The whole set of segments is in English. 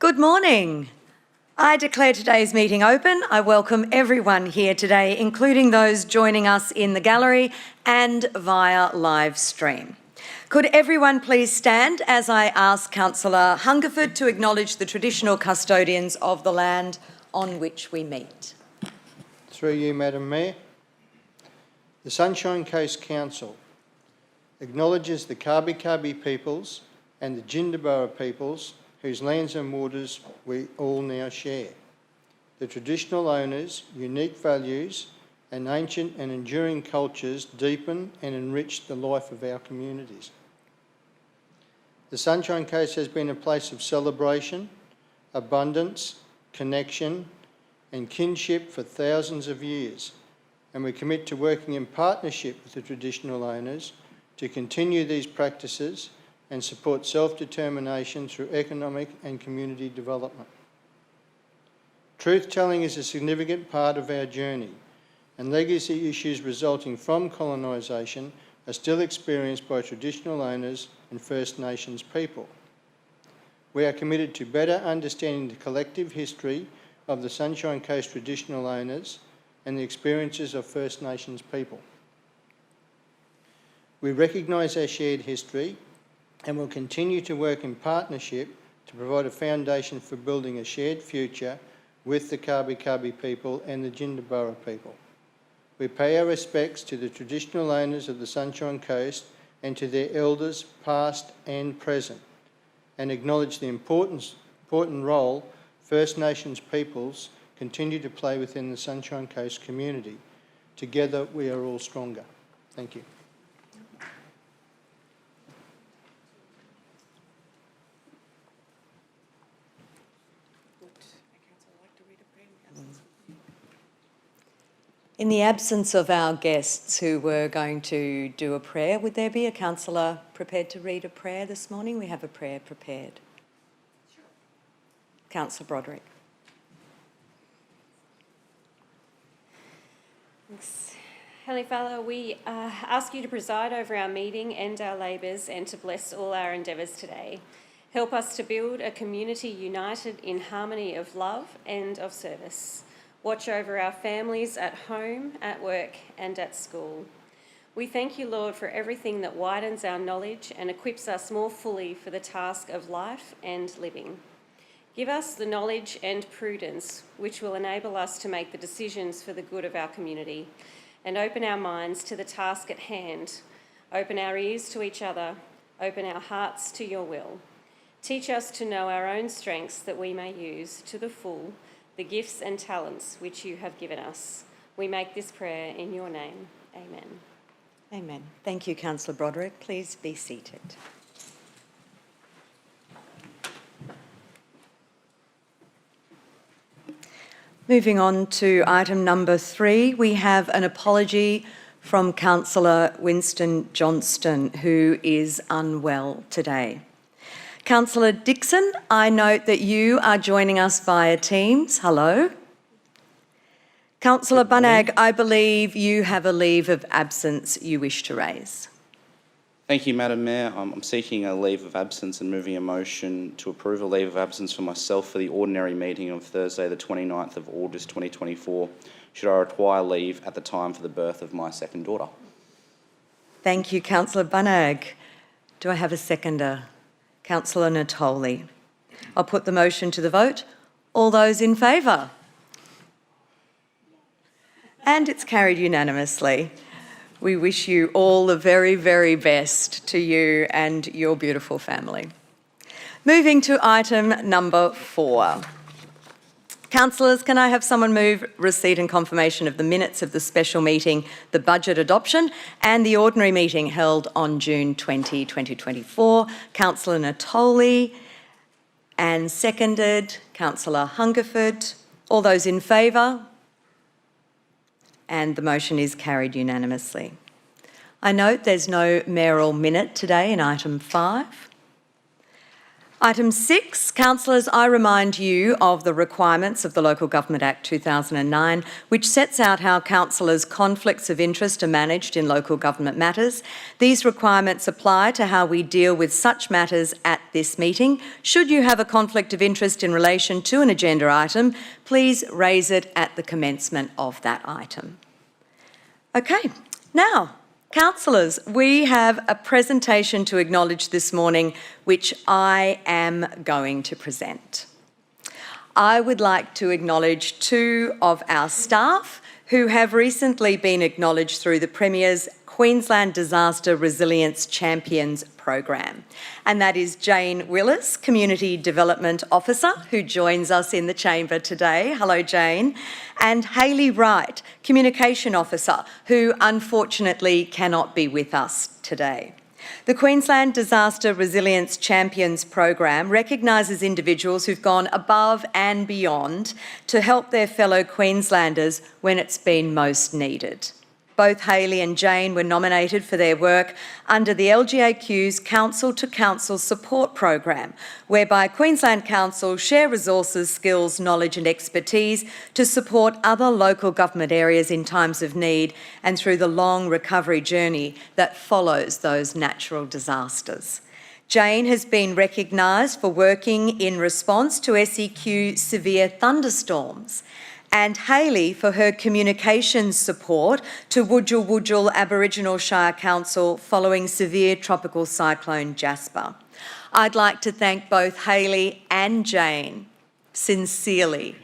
Good morning. I declare today's meeting open. I welcome everyone here today, including those joining us in the gallery and via live stream. Could everyone please stand as I ask Councillor Hungerford to acknowledge the traditional custodians of the land on which we meet. Through you, Madam Mayor, the Sunshine Coast Council acknowledges the Kabi peoples and the Jindaburra peoples whose lands and waters we all now share. The traditional owners' unique values and ancient and enduring cultures deepen and enrich the life of our communities. The Sunshine Coast has been a place of celebration, abundance, connection and kinship for thousands of years, and we commit to working in partnership with the traditional owners to continue these practices and support self-determination through economic and community development. Truth-telling is a significant part of our journey, and legacy issues resulting from colonisation are still experienced by traditional owners and First Nations people. We are committed to better understanding the collective history of the Sunshine Coast traditional owners and the experiences of First Nations people. We recognise our shared history and will continue to work in partnership to provide a foundation for building a shared future with the Kabi people and the Jindaburra people. We pay our respects to the traditional owners of the Sunshine Coast and to their elders past and present, and acknowledge the important role First Nations peoples continue to play within the Sunshine Coast community. Together we are all stronger. Thank you. In the absence of our guests who were going to do a prayer, would there be a councillor prepared to read a prayer this morning? We have a prayer prepared. Sure. Councillor Broderick. Thanks. Heavenly Father, we ask you to preside over our meeting and our labours and to bless all our endeavours today. Help us to build a community united in harmony of love and of service. Watch over our families at home, at work and at school. We thank you, Lord, for everything that widens our knowledge and equips us more fully for the task of life and living. Give us the knowledge and prudence which will enable us to make the decisions for the good of our community, and open our minds to the task at hand. Open our ears to each other, open our hearts to your will. Teach us to know our own strengths that we may use to the full the gifts and talents which you have given us. We make this prayer in your name. Amen. Amen. Thank you, Councillor Broderick. Please be seated. Moving on to item number 3, we have an apology from Councillor Winston Johnston, who is unwell today. Councillor Dixon, I note that you are joining us via Teams. Hello. Councillor Bunnag, I believe you have a leave of absence you wish to raise. Thank you, Madam Mayor. I'm seeking a leave of absence and moving a motion to approve a leave of absence for myself for the ordinary meeting of Thursday, the 29th of August 2024, should I require leave at the time for the birth of my second daughter. Thank you, Councillor Bunnag. Do I have a seconder? Councillor Natoli. I'll put the motion to the vote. All those in favour? And it's carried unanimously. We wish you all the very, very best to you and your beautiful family. Moving to item number 4. Councillors, can I have someone move receipt and confirmation of the minutes of the special meeting, the budget adoption and the ordinary meeting held on June 20, 2024. Councillor Natoli, and seconded Councillor Hungerford. All those in favour? And the motion is carried unanimously. I note there's no mayoral minute today in item 5. Item 6, councillors, I remind you of the requirements of the Local Government Act 2009, which sets out how councillors' conflicts of interest are managed in local government matters. These requirements apply to how we deal with such matters at this meeting. Should you have a conflict of interest in relation to an agenda item, please raise it at the commencement of that item. Okay, now, councillors, we have a presentation to acknowledge this morning, which I am going to present. I would like to acknowledge two of our staff who have recently been acknowledged through the Premier's Queensland Disaster Resilience Champions program. And that is Jane Willis, Community Development Officer, who joins us in the chamber today. Hello, Jane. And Hayley Wright, Communication Officer, who unfortunately cannot be with us today. The Queensland Disaster Resilience Champions program recognises individuals who've gone above and beyond to help their fellow Queenslanders when it's been most needed. Both Hayley and Jane were nominated for their work under the LGAQ's Council to Council support program, whereby Queensland councils share resources, skills, knowledge and expertise to support other local government areas in times of need and through the long recovery journey that follows those natural disasters. Jane has been recognised for working in response to SEQ severe thunderstorms, and Hayley for her communications support to Wudjil Wudjil Aboriginal Shire Council following severe tropical cyclone Jasper. I'd like to thank both Hayley and Jane sincerely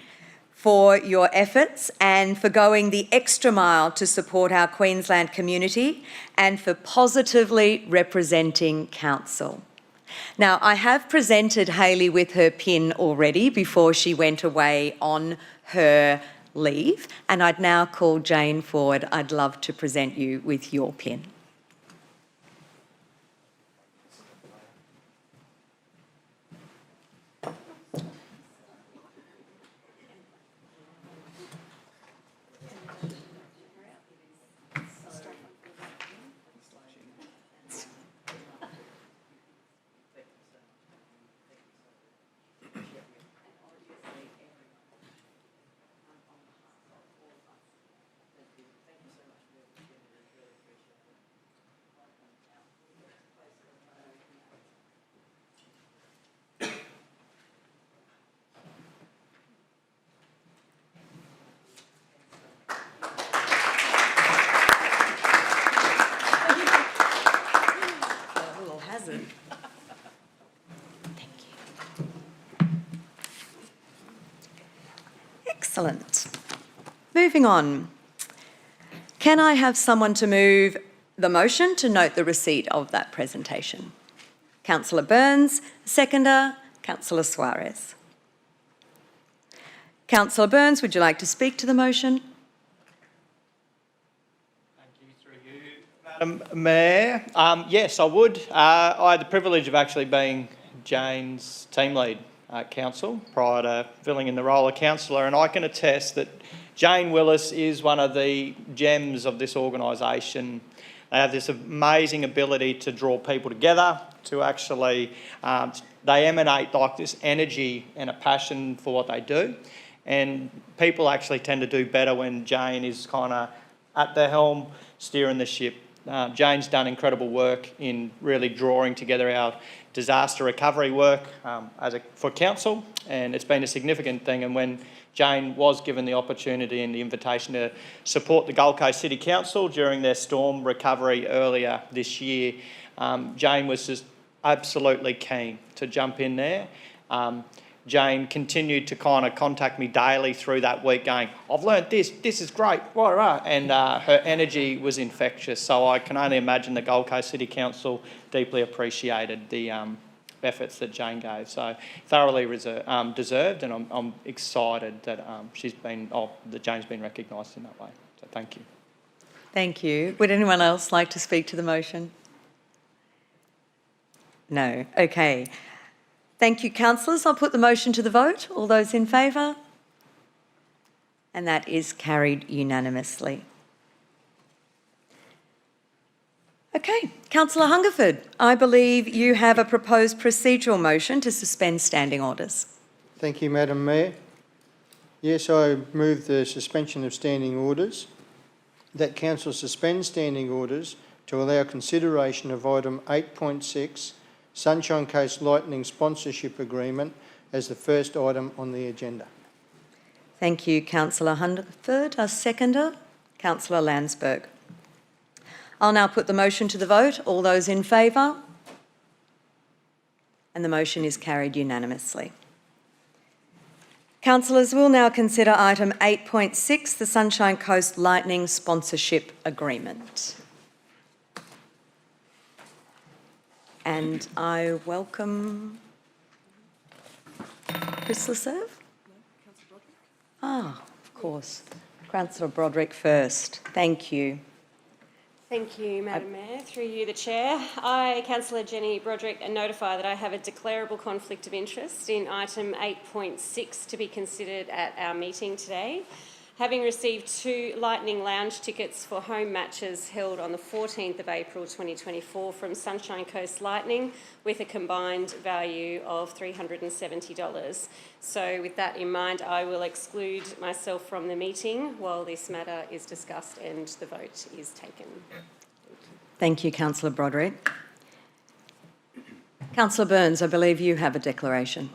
for your efforts and for going the extra mile to support our Queensland community and for positively representing council. Now, I have presented Hayley with her pin already before she went away on her leave, and I'd now call Jane forward. I'd love to present you with your pin. Thank you. Excellent. Moving on. Can I have someone to move the motion to note the receipt of that presentation? Councillor Burns, seconder, Councillor Suarez. Councillor Burns, would you like to speak to the motion? Madam Mayor, yes, I would. I had the privilege of actually being Jane's team lead at council prior to filling in the role of councillor, and I can attest that Jane Willis is one of the gems of this organisation. They have this amazing ability to draw people together, to actually, they emanate like this energy and a passion for what they do, and people actually tend to do better when Jane is kind of at the helm, steering the ship. Jane's done incredible work in really drawing together our disaster recovery work for council, and it's been a significant thing. And when Jane was given the opportunity and the invitation to support the Gold Coast City Council during their storm recovery earlier this year, Jane was just absolutely keen to jump in there. Jane continued to kind of contact me daily through that week going, I've learnt this is great, and her energy was infectious. So I can only imagine the Gold Coast City Council deeply appreciated the efforts that Jane gave. So thoroughly deserved, and I'm excited that that Jane's been recognised in that way. So thank you. Thank you. Would anyone else like to speak to the motion? No. Okay. Thank you, councillors. I'll put the motion to the vote. All those in favour? And that is carried unanimously. Okay, Councillor Hungerford, I believe you have a proposed procedural motion to suspend standing orders. Thank you, Madam Mayor. Yes, I move the suspension of standing orders, that Council suspend standing orders to allow consideration of item 8.6, Sunshine Coast Lightning Sponsorship Agreement, as the first item on the agenda. Thank you, Councillor Hungerford. A seconder, Councillor Landsberg. I'll now put the motion to the vote. All those in favour? And the motion is carried unanimously. Councillors, we'll now consider item 8.6, the Sunshine Coast Lightning Sponsorship Agreement. And I welcome Chris Lasserve. Ah, of course. Councillor Broderick first. Thank you. Thank you, Madam Mayor. Through you, the Chair. I, Councillor Jenny Broderick, notify that I have a declarable conflict of interest in item 8.6 to be considered at our meeting today. Having received 2 Lightning Lounge tickets for home matches held on the 14th of April 2024 from Sunshine Coast Lightning with a combined value of $370. So with that in mind, I will exclude myself from the meeting while this matter is discussed and the vote is taken. Thank you, Councillor Broderick. Councillor Burns, I believe you have a declaration.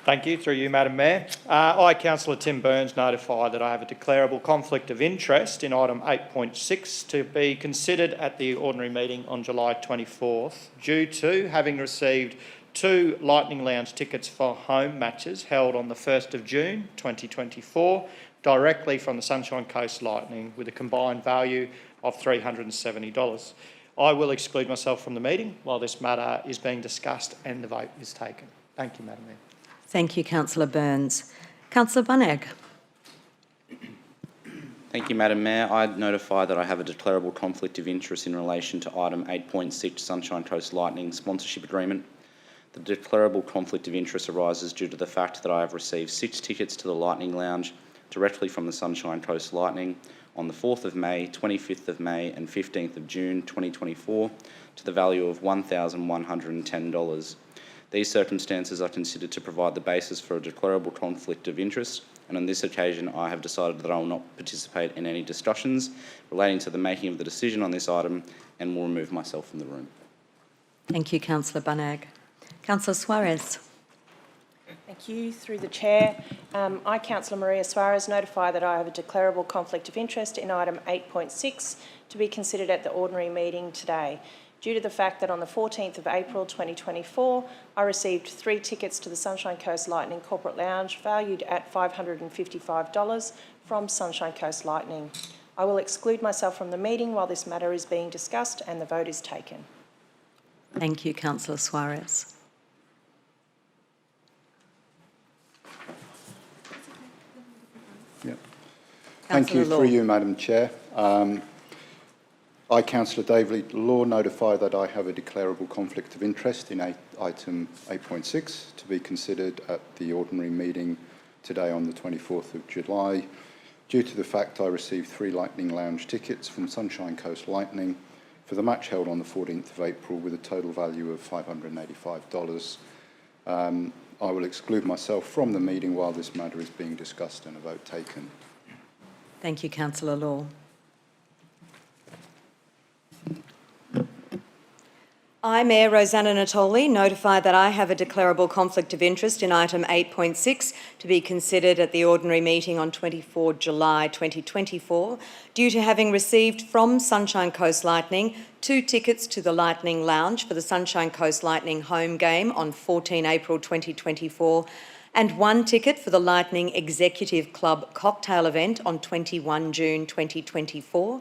Thank you. Through you, Madam Mayor. I, Councillor Tim Burns, notify that I have a declarable conflict of interest in item 8.6 to be considered at the ordinary meeting on July 24th due to having received 2 Lightning Lounge tickets for home matches held on the 1st of June 2024 directly from the Sunshine Coast Lightning with a combined value of $370. I will exclude myself from the meeting while this matter is being discussed and the vote is taken. Thank you, Madam Mayor. Thank you, Councillor Burns. Councillor Bunnag. Thank you, Madam Mayor. I notify that I have a declarable conflict of interest in relation to item 8.6 Sunshine Coast Lightning Sponsorship Agreement. The declarable conflict of interest arises due to the fact that I have received 6 tickets to the Lightning Lounge directly from the Sunshine Coast Lightning on the 4th of May, 25th of May and 15th of June 2024 to the value of $1,110. These circumstances are considered to provide the basis for a declarable conflict of interest, and on this occasion I have decided that I will not participate in any discussions relating to the making of the decision on this item and will remove myself from the room. Thank you, Councillor Bunnag. Councillor Suarez. Thank you. Through the Chair, I, Councillor Maria Suarez, notify that I have a declarable conflict of interest in item 8.6 to be considered at the ordinary meeting today, due to the fact that on the 14th of April 2024, I received 3 tickets to the Sunshine Coast Lightning Corporate Lounge valued at $555 from Sunshine Coast Lightning. I will exclude myself from the meeting while this matter is being discussed and the vote is taken. Thank you, Councillor Suarez. Yep. Thank you. Through you, Madam Chair. I, Councillor David Law, notify that I have a declarable conflict of interest in item 8.6 to be considered at the ordinary meeting today on the 24th of July, due to the fact I received 3 Lightning Lounge tickets from Sunshine Coast Lightning for the match held on the 14th of April with a total value of $585. I will exclude myself from the meeting while this matter is being discussed and a vote taken. Thank you, Councillor Law. I, Mayor Rosanna Natoli, notify that I have a declarable conflict of interest in item 8.6 to be considered at the ordinary meeting on 24 July 2024 due to having received from Sunshine Coast Lightning 2 tickets to the Lightning Lounge for the Sunshine Coast Lightning home game on 14 April 2024 and 1 ticket for the Lightning Executive Club cocktail event on 21 June 2024.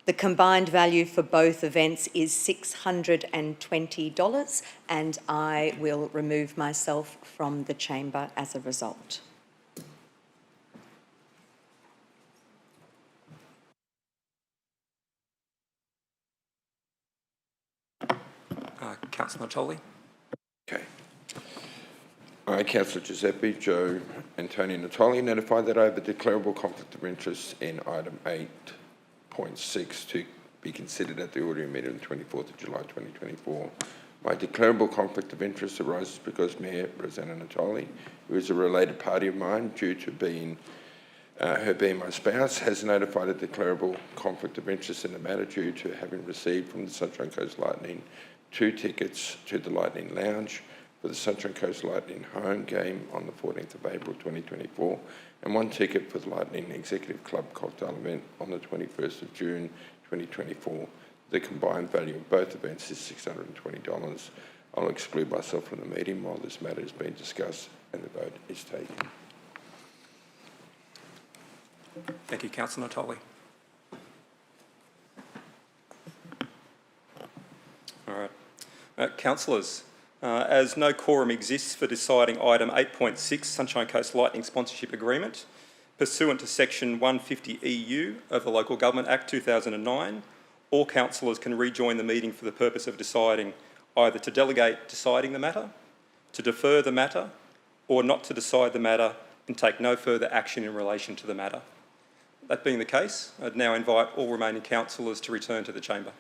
The combined value for both events is $620, and I will remove myself from the chamber as a result. Councillor Natoli. Okay. I, Councillor Giuseppe Joe Antonio Natoli, notify that I have a declarable conflict of interest in item 8.6 to be considered at the ordinary meeting on the 24th of July 2024. My declarable conflict of interest arises because Mayor Rosanna Natoli, who is a related party of mine due to her being my spouse, has notified a declarable conflict of interest in the matter due to having received from the Sunshine Coast Lightning 2 tickets to the Lightning Lounge for the Sunshine Coast Lightning home game on the 14th of April 2024 and 1 ticket for the Lightning Executive Club cocktail event on the 21st of June 2024. The combined value of both events is $620. I'll exclude myself from the meeting while this matter is being discussed and the vote is taken. Thank you, Councillor Natoli. All right. Councillors, as no quorum exists for deciding item 8.6, Sunshine Coast Lightning Sponsorship Agreement, pursuant to section 150 EU of the Local Government Act 2009, all councillors can rejoin the meeting for the purpose of deciding either to delegate deciding the matter, to defer the matter, or not to decide the matter and take no further action in relation to the matter. That being the case, I'd now invite all remaining councillors to return to the chamber.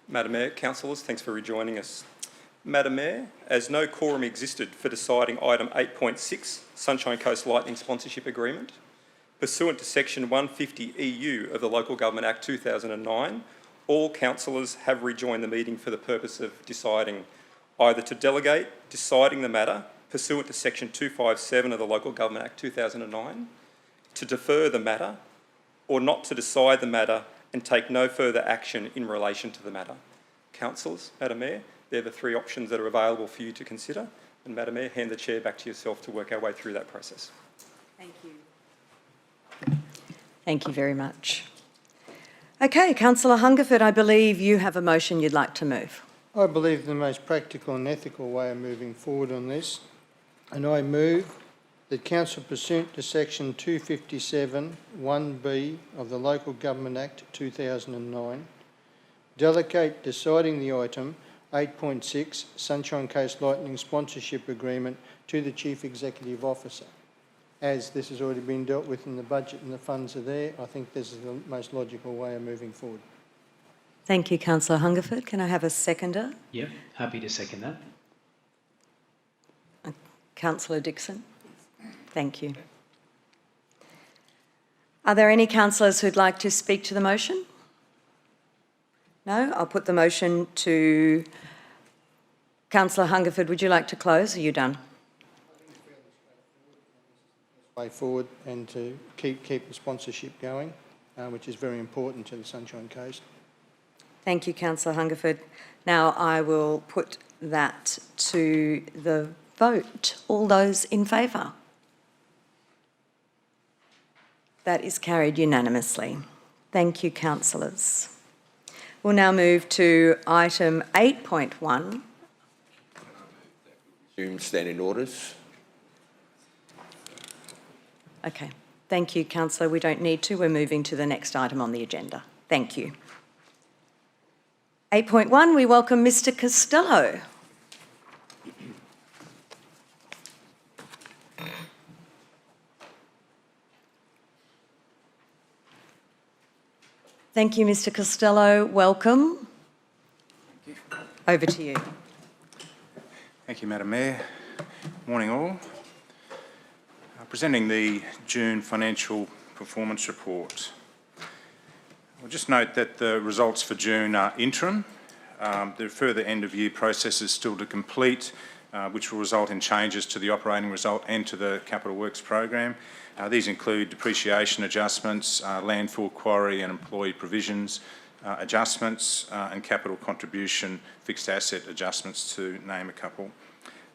Madam Mayor, councillors, thanks for rejoining us. Madam Mayor, as no quorum existed for deciding item 8.6, Sunshine Coast Lightning Sponsorship Agreement, pursuant to section 150 EU of the Local Government Act 2009, all councillors have rejoined the meeting for the purpose of deciding either to delegate deciding the matter pursuant to section 257 of the Local Government Act 2009, to defer the matter, or not to decide the matter and take no further action in relation to the matter. Councillors, Madam Mayor, they're the 3 options that are available for you to consider. And Madam Mayor, hand the chair back to yourself to work our way through that process. Thank you. Thank you very much. Okay, Councillor Hungerford, I believe you have a motion you'd like to move. I believe the most practical and ethical way of moving forward on this, and I move that Council, pursuant to section 257 1B of the Local Government Act 2009, delegate deciding the item 8.6 Sunshine Coast Lightning Sponsorship Agreement to the Chief Executive Officer. As this has already been dealt with in the budget and the funds are there, I think this is the most logical way of moving forward. Thank you, Councillor Hungerford. Can I have a seconder? Yep, happy to second that. Councillor Dixon. Thank you. Are there any councillors who'd like to speak to the motion? No? I'll put the motion to Councillor Hungerford. Would you like to close? Are you done? Way forward and to keep the sponsorship going, which is very important to the Sunshine Coast. Thank you, Councillor Hungerford. Now I will put that to the vote. All those in favour? That is carried unanimously. Thank you, councillors. We'll now move to item 8.1. Resume standing orders. Okay. Thank you, councillor. We don't need to. We're moving to the next item on the agenda. Thank you. 8.1, we welcome Mr. Costello. Thank you, Mr. Costello. Welcome. Thank you. Over to you. Thank you, Madam Mayor. Morning all. Presenting the June Financial Performance Report. I'll just note that the results for June are interim. There are further end-of-year processes still to complete, which will result in changes to the operating result and to the capital works program. These include depreciation adjustments, landfill, quarry and employee provisions adjustments, and capital contribution fixed asset adjustments, to name a couple.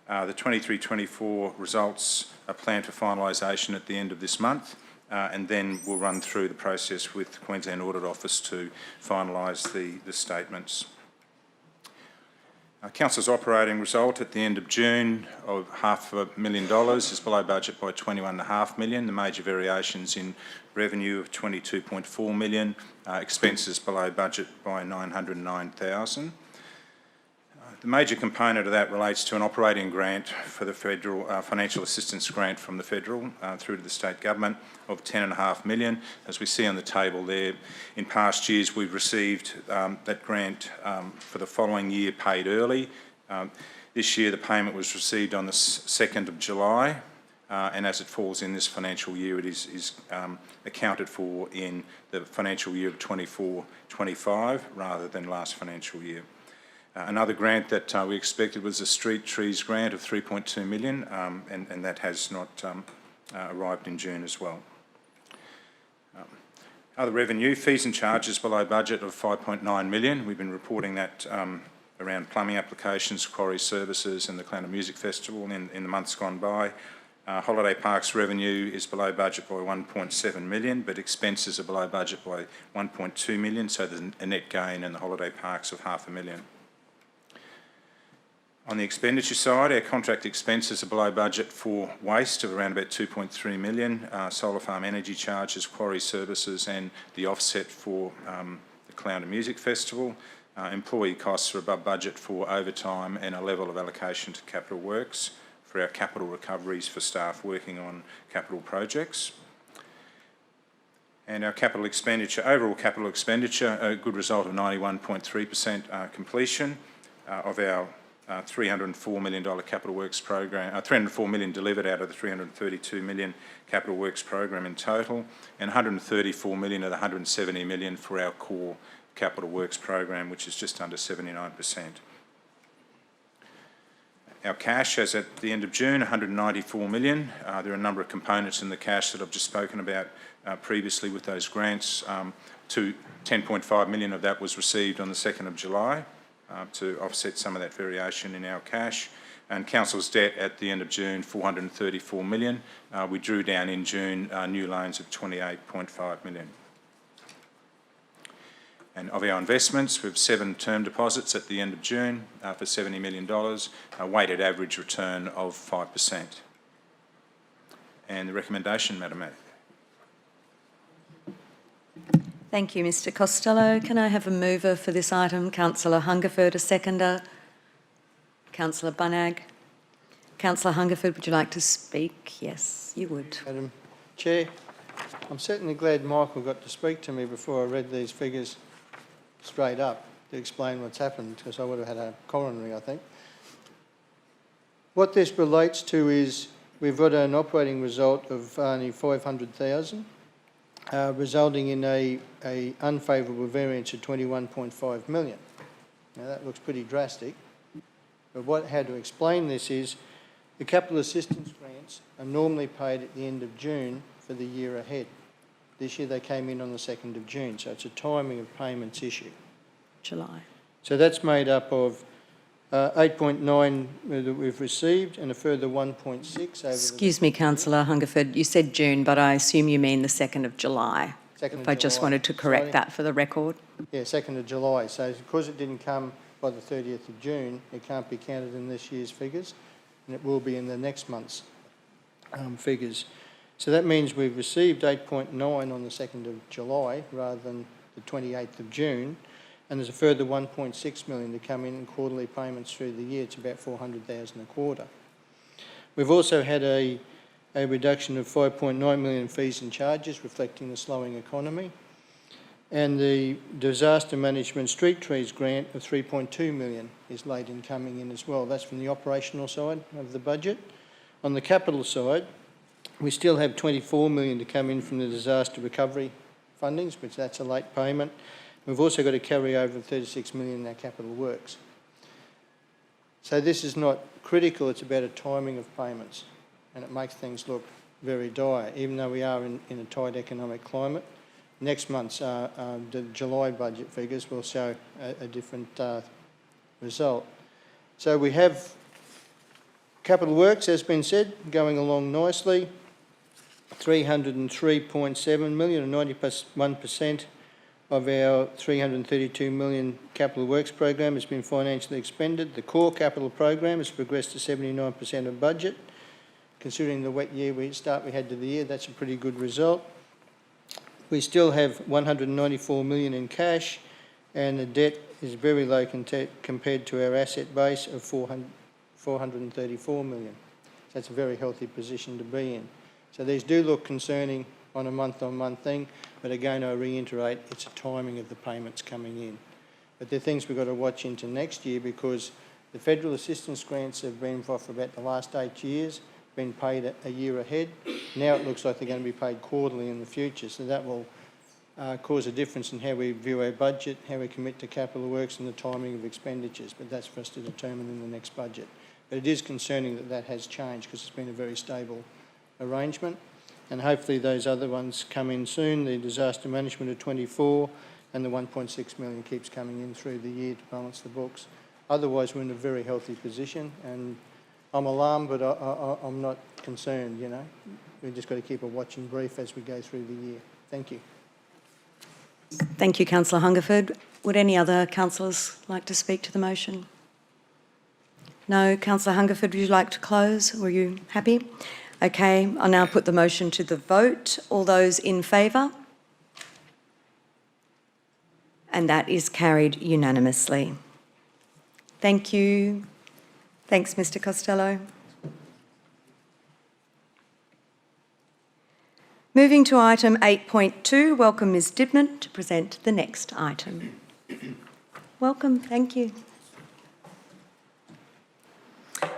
The 23-24 results are planned for finalisation at the end of this month, and then we'll run through the process with the Queensland Audit Office to finalise the statements. Council's operating result at the end of June of $500,000 is below budget by $21.5 million. The major variations in revenue of $22.4 million, expenses below budget by $909,000. The major component of that relates to an operating grant for the federal financial assistance grant from the federal through to the state government of $10.5 million. As we see on the table there, in past years we've received that grant for the following year paid early. This year the payment was received on the 2nd of July, and as it falls in this financial year, it is accounted for in the financial year of 24-25 rather than last financial year. Another grant that we expected was a street trees grant of $3.2 million, and that has not arrived in June as well. Other revenue, fees and charges below budget of $5.9 million. We've been reporting that around plumbing applications, quarry services and the Clown of Music Festival in the months gone by. Holiday parks revenue is below budget by $1.7 million, but expenses are below budget by $1.2 million, so there's a net gain in the holiday parks of $500,000. On the expenditure side, our contract expenses are below budget for waste of around about $2.3 million, solar farm energy charges, quarry services and the offset for the Clown of Music Festival. Employee costs are above budget for overtime and a level of allocation to capital works for our capital recoveries for staff working on capital projects. And our capital expenditure, overall capital expenditure, a good result of 91.3% completion of our $304 million capital works program, $304 million delivered out of the $332 million capital works program in total, and $134 million of the $170 million for our core capital works program, which is just under 79%. Our cash, as at the end of June, $194 million. There are a number of components in the cash that I've just spoken about previously with those grants. $10.5 million of that was received on the 2nd of July. To offset some of that variation in our cash. And Council's debt at the end of June, $434 million. We drew down in June new loans of $28.5 million. And of our investments, we have 7 term deposits at the end of June for $70 million, a weighted average return of 5%. And the recommendation, Madam Mayor. Thank you, Mr Costello. Can I have a mover for this item? Councillor Hungerford, a seconder. Councillor Bunnag. Councillor Hungerford, would you like to speak? Yes, you would. Madam Chair, I'm certainly glad Michael got to speak to me before I read these figures straight up to explain what's happened, because I would have had a coronary, I think. What this relates to is we've got an operating result of only $500,000. Resulting in a unfavourable variance of $21.5 million. Now that looks pretty drastic, but how to explain this is the capital assistance grants are normally paid at the end of June for the year ahead. This year they came in on the 2nd of June, so it's a timing of payments issue. July. So that's made up of 8.9 that we've received and a further 1.6 over. Excuse me, Councillor Hungerford, you said June, but I assume you mean the 2nd of July. 2nd of I just July. wanted to correct that for the record. Yeah, 2nd of July. So because it didn't come by the 30th of June, it can't be counted in this year's figures, and it will be in the next month's figures. So that means we've received 8.9 on the 2nd of July rather than the 28th of June, and there's a further 1.6 million to come in quarterly payments through the year. It's about 400,000 a quarter. We've also had a reduction of 5.9 million in fees and charges, reflecting the slowing economy, and the disaster management street trees grant of 3.2 million is late in coming in as well. That's from the operational side of the budget. On the capital side, we still have 24 million to come in from the disaster recovery fundings, which that's a late payment. We've also got a carryover of 36 million in our capital works. So this is not critical, it's about a timing of payments, and it makes things look very dire, even though we are in a tight economic climate. Next month's the July budget figures will show a different result. So we have capital works, as been said, going along nicely. 303.7 million, or 91% of our 332 million capital works program has been financially expended. The core capital program has progressed to 79% of budget. Considering the wet year we had to the year, that's a pretty good result. We still have 194 million in cash, and the debt is very low compared to our asset base of 434 million. So that's a very healthy position to be in. So these do look concerning on a month-on-month thing, but again, I reiterate, it's a timing of the payments coming in. But they're things we've got to watch into next year, because the federal assistance grants have been for about the last 8 years, been paid a year ahead. Now it looks like they're going to be paid quarterly in the future, so that will cause a difference in how we view our budget, how we commit to capital works and the timing of expenditures, but that's for us to determine in the next budget. But it is concerning that that has changed, because it's been a very stable arrangement, and hopefully those other ones come in soon, the disaster management of 24 and the 1.6 million keeps coming in through the year to balance the books. Otherwise we're in a very healthy position, and I'm alarmed, but I'm not concerned, you know. We've just got to keep a watching brief as we go through the year. Thank you. Thank you, Councillor Hungerford. Would any other councillors like to speak to the motion? No. Councillor Hungerford, would you like to close? Were you happy? Okay, I'll now put the motion to the vote. All those in favour? And that is carried unanimously. Thank you. Thanks, Mr. Costello. Moving to item 8.2, welcome Ms. Dibnett to present the next item. Welcome, thank you.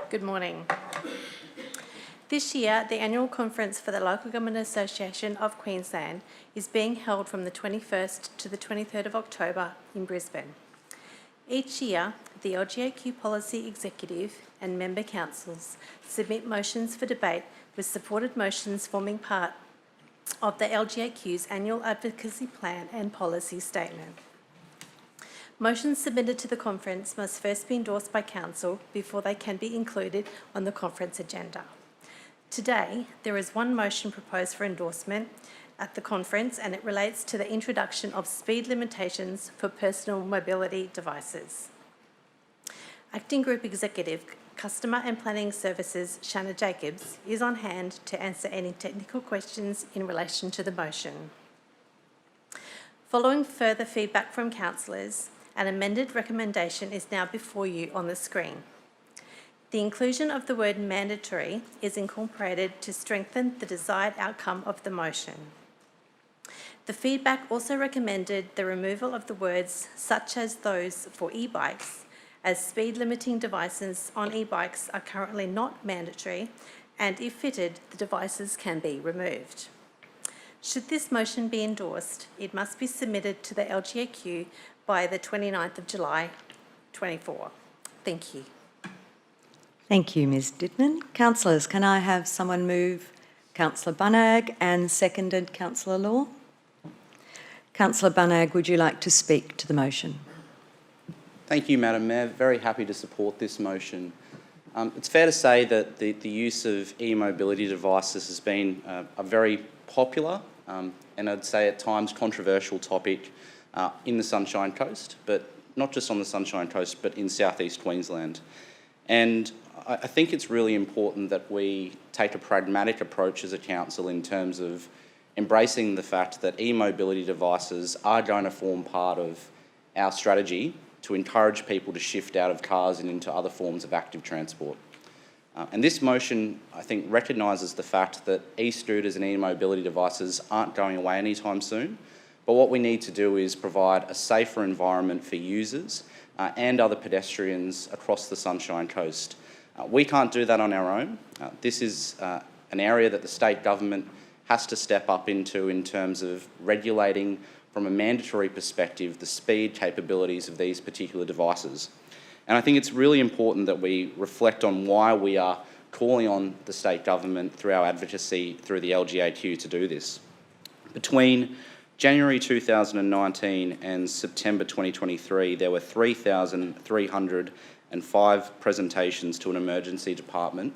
Good morning. This year, the annual conference for the Local Government Association of Queensland is being held from the 21st to the 23rd of October in Brisbane. Each year, the LGAQ Policy Executive and member councils submit motions for debate, with supported motions forming part of the LGAQ's annual advocacy plan and policy statement. Motions submitted to the conference must first be endorsed by council before they can be included on the conference agenda. Today, there is one motion proposed for endorsement at the conference, and it relates to the introduction of speed limitations for personal mobility devices. Acting Group Executive, Customer and Planning Services, Shanna Jacobs, is on hand to answer any technical questions in relation to the motion. Following further feedback from councillors, an amended recommendation is now before you on the screen. The inclusion of the word mandatory is incorporated to strengthen the desired outcome of the motion. The feedback also recommended the removal of the words such as those for e-bikes, as speed limiting devices on e-bikes are currently not mandatory, and if fitted, the devices can be removed. Should this motion be endorsed, it must be submitted to the LGAQ by the 29th of July 2024. Thank you. Thank you, Ms. Didman. Councillors, can I have someone move Councillor Bunnag and seconded Councillor Law? Councillor Bunnag, would you like to speak to the motion? Thank you, Madam Mayor. Very happy to support this motion. It's fair to say that the use of e-mobility devices has been a very popular and I'd say at times controversial topic in the Sunshine Coast, but not just on the Sunshine Coast, but in southeast Queensland. And I think it's really important that we take a pragmatic approach as a council in terms of embracing the fact that e-mobility devices are going to form part of our strategy to encourage people to shift out of cars and into other forms of active transport. And this motion, I think, recognises the fact that e-scooters and e-mobility devices aren't going away anytime soon, but what we need to do is provide a safer environment for users and other pedestrians across the Sunshine Coast. We can't do that on our own. This is an area that the state government has to step up into in terms of regulating from a mandatory perspective the speed capabilities of these particular devices. And I think it's really important that we reflect on why we are calling on the state government through our advocacy through the LGAQ to do this. Between January 2019 and September 2023, there were 3,305 presentations to an emergency department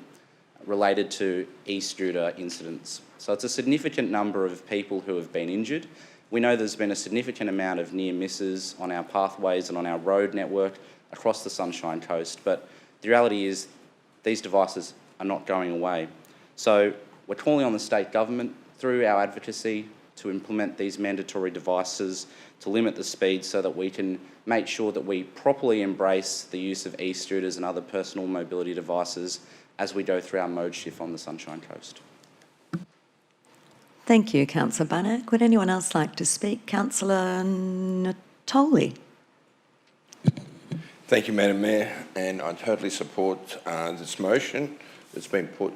related to e-scooter incidents. So it's a significant number of people who have been injured. We know there's been a significant amount of near misses on our pathways and on our road network across the Sunshine Coast, but the reality is these devices are not going away. So we're calling on the state government through our advocacy to implement these mandatory devices to limit the speed so that we can make sure that we properly embrace the use of e-scooters and other personal mobility devices as we go through our mode shift on the Sunshine Coast. Thank you, Councillor Bannock. Would anyone else like to speak? Councillor Natoli. Thank you, Madam Mayor, and I totally support this motion that's been put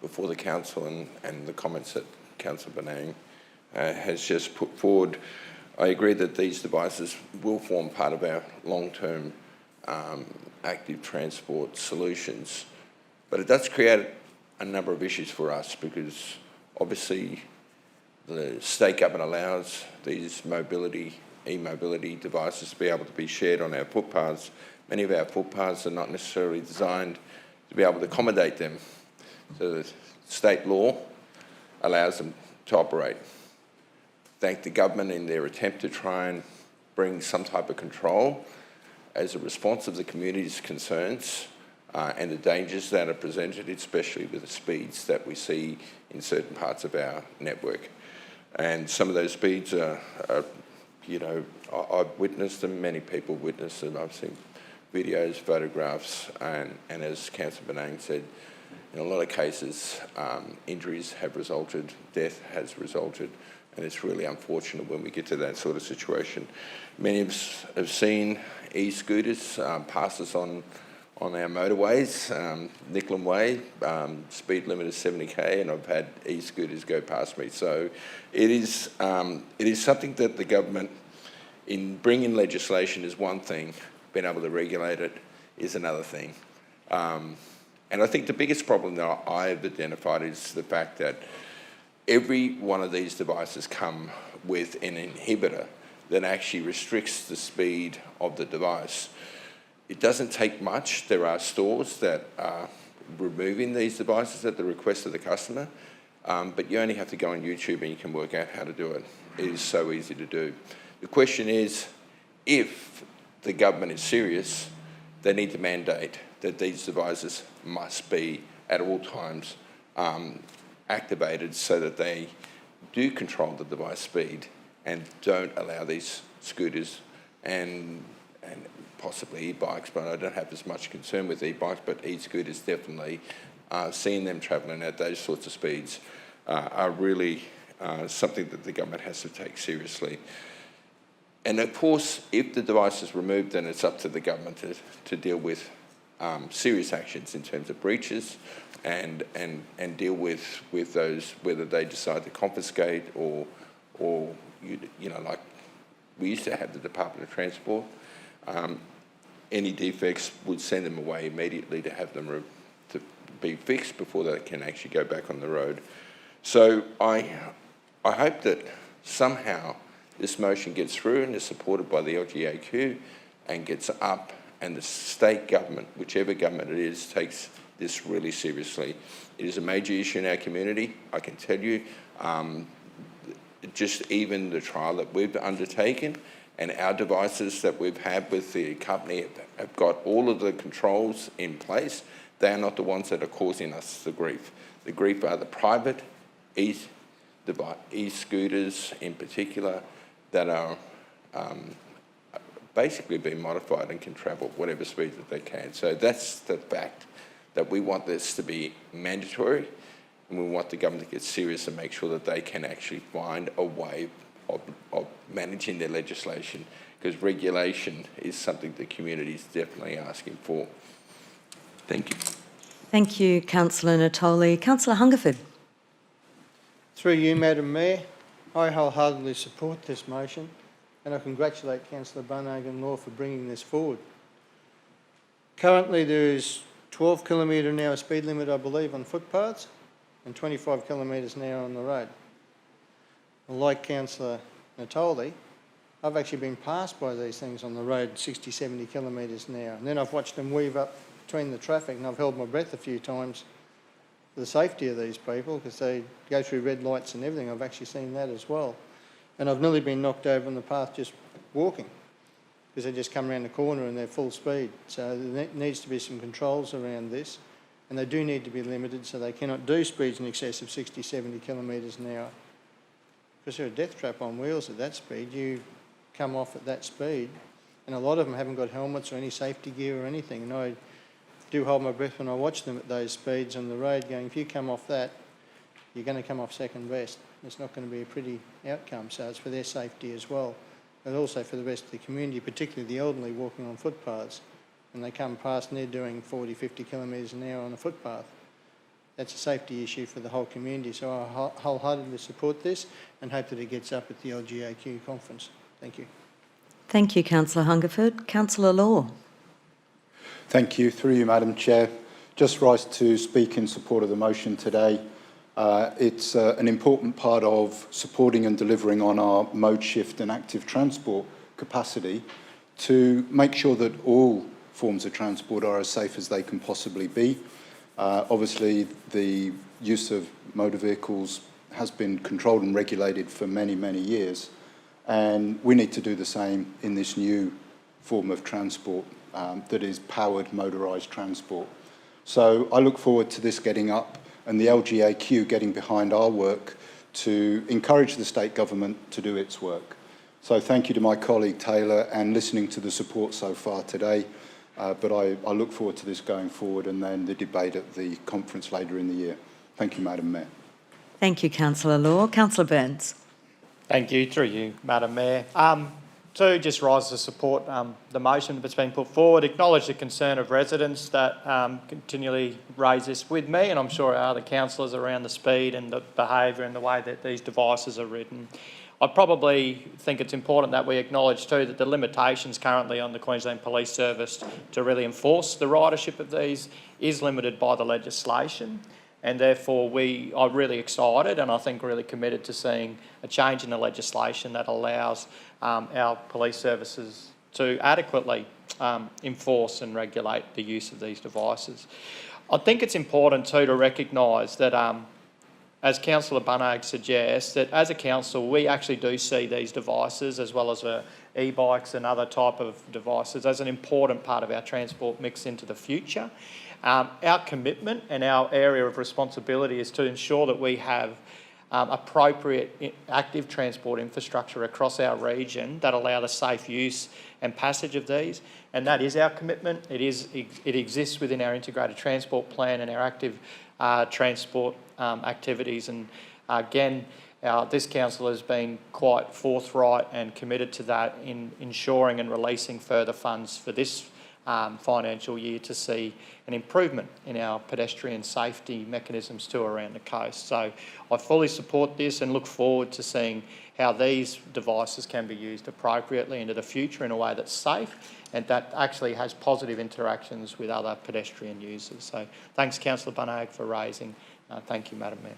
before the council and the comments that Councillor Bannock has just put forward. I agree that these devices will form part of our long-term active transport solutions, but it does create a number of issues for us because obviously the state government allows these e-mobility devices to be able to be shared on our footpaths. Many of our footpaths are not necessarily designed to be able to accommodate them. So the state law allows them to operate. Thank the government in their attempt to try and bring some type of control as a response of the community's concerns and the dangers that are presented, especially with the speeds that we see in certain parts of our network. And some of those speeds are you know, I've witnessed them, many people witnessed them. I've seen videos, photographs, and as Councillor Banang said, in a lot of cases, injuries have resulted, death has resulted, and it's really unfortunate when we get to that sort of situation. Many of us have seen e-scooters pass us on our motorways, Nicklin Way, speed limit is 70k, and I've had e-scooters go past me. So it is something that the government, in bringing legislation is one thing, being able to regulate it is another thing. And I think the biggest problem that I've identified is the fact that every one of these devices come with an inhibitor that actually restricts the speed of the device. It doesn't take much. There are stores that are removing these devices at the request of the customer, but you only have to go on YouTube and you can work out how to do it. It is so easy to do. The question is, if the government is serious, they need to mandate that these devices must be at all times activated so that they do control the device speed and don't allow these scooters and possibly e-bikes, but I don't have as much concern with e-bikes, but e-scooters definitely, seeing them travelling at those sorts of speeds are really something that the government has to take seriously. And of course, if the device is removed, then it's up to the government to deal with serious actions in terms of breaches and deal with those, whether they decide to confiscate or you know, like we used to have the Department of Transport. Any defects would send them away immediately to have them to be fixed before they can actually go back on the road. So I hope that somehow this motion gets through and is supported by the LGAQ and gets up, and the state government, whichever government it is, takes this really seriously. It is a major issue in our community. I can tell you, just even the trial that we've undertaken and our devices that we've had with the company have got all of the controls in place. They are not the ones that are causing us the grief. The grief are the private e-scooters in particular that are basically being modified and can travel whatever speed that they can. So that's the fact, that we want this to be mandatory, and we want the government to get serious and make sure that they can actually find a way of managing their legislation, because regulation is something the community is definitely asking for. Thank you. Thank you, Councillor Natoli. Councillor Hungerford. Through you, Madam Mayor, I wholeheartedly support this motion, and I congratulate Councillor Barnagan Law for bringing this forward. Currently there is 12 km/h speed limit, I believe, on footpaths and 25 km an hour on the road. Well, like Councillor Natoli, I've actually been passed by these things on the road 60, 70 km an hour. And then I've watched them weave up between the traffic and I've held my breath a few times for the safety of these people because they go through red lights and everything. I've actually seen that as well. And I've nearly been knocked over on the path just walking because they just come around the corner and they're full speed. So there needs to be some controls around this and they do need to be limited so they cannot do speeds in excess of 60, 70 km an hour. Because they're a death trap on wheels at that speed. You come off at that speed and a lot of them haven't got helmets or any safety gear or anything. And I do hold my breath when I watch them at those speeds on the road going, if you come off that, you're going to come off second best. It's not going to be a pretty outcome. So it's for their safety as well. But also for the rest of the community, particularly the elderly walking on footpaths. And they come past and they're doing 40, 50 kilometres an hour on a footpath. That's a safety issue for the whole community. So I wholeheartedly support this and hope that it gets up at the LGAQ conference. Thank you. Thank you, Councillor Hungerford. Councillor Law. Thank you. Through you, Madam Chair. Just rise to speak in support of the motion today. It's an important part of supporting and delivering on our mode shift and active transport capacity to make sure that all forms of transport are as safe as they can possibly be. Obviously, the use of motor vehicles has been controlled and regulated for many, many years, and we need to do the same in this new form of transport that is powered motorised transport. So I look forward to this getting up and the LGAQ getting behind our work to encourage the state government to do its work. So thank you to my colleague Taylor and listening to the support so far today. But I look forward to this going forward and then the debate at the conference later in the year. Thank you, Madam Mayor. Thank you, Councillor Law. Councillor Burns. Thank you. Through you, Madam Mayor. To just rise to support the motion that's been put forward, acknowledge the concern of residents that continually raise this with me, and I'm sure our other councillors around the speed and the behaviour and the way that these devices are written. I probably think it's important that we acknowledge too that the limitations currently on the Queensland Police Service to really enforce the ridership of these is limited by the legislation, and therefore we are really excited and I think really committed to seeing a change in the legislation that allows our police services to adequately enforce and regulate the use of these devices. I think it's important too to recognise that as Councillor Bunnag suggests, that as a council we actually do see these devices as well as e-bikes and other type of devices as an important part of our transport mix into the future. Our commitment and our area of responsibility is to ensure that we have appropriate active transport infrastructure across our region that allow the safe use and passage of these, and that is our commitment. It exists within our integrated transport plan and our active transport activities, and again this council has been quite forthright and committed to that in ensuring and releasing further funds for this financial year to see an improvement in our pedestrian safety mechanisms too around the coast. So I fully support this and look forward to seeing how these devices can be used appropriately into the future in a way that's safe and that actually has positive interactions with other pedestrian users. So thanks, Councillor Bunnag, for raising. Thank you, Madam Mayor.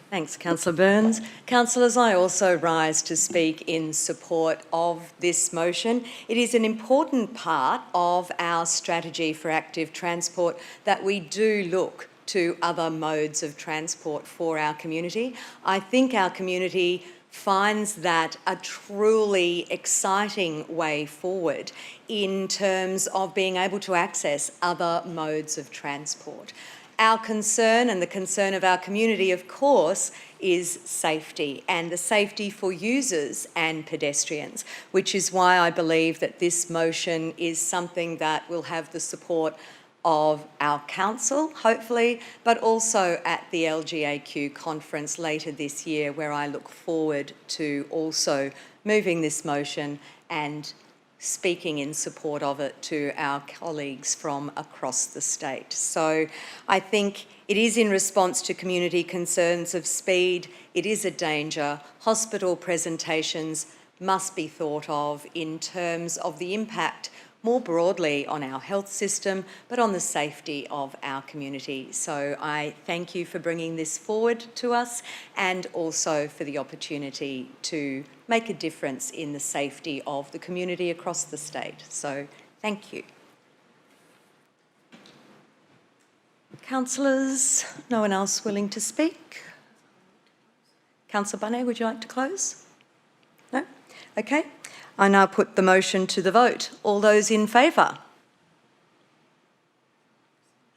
Thanks, Councillor Burns. Councillors, I also rise to speak in support of this motion. It is an important part of our strategy for active transport that we do look to other modes of transport for our community. I think our community finds that a truly exciting way forward in terms of being able to access other modes of transport. Our concern and the concern of our community, of course, is safety and the safety for users and pedestrians, which is why I believe that this motion is something that will have the support of our council, hopefully, but also at the LGAQ conference later this year, where I look forward to also moving this motion and speaking in support of it to our colleagues from across the state. So I think it is in response to community concerns of speed. It is a danger. Hospital presentations must be thought of in terms of the impact more broadly on our health system, but on the safety of our community. So I thank you for bringing this forward to us and also for the opportunity to make a difference in the safety of the community across the state. So thank you. Councillors, no one else willing to speak? Councillor Bunny, would you like to close? No? Okay. I now put the motion to the vote. All those in favour?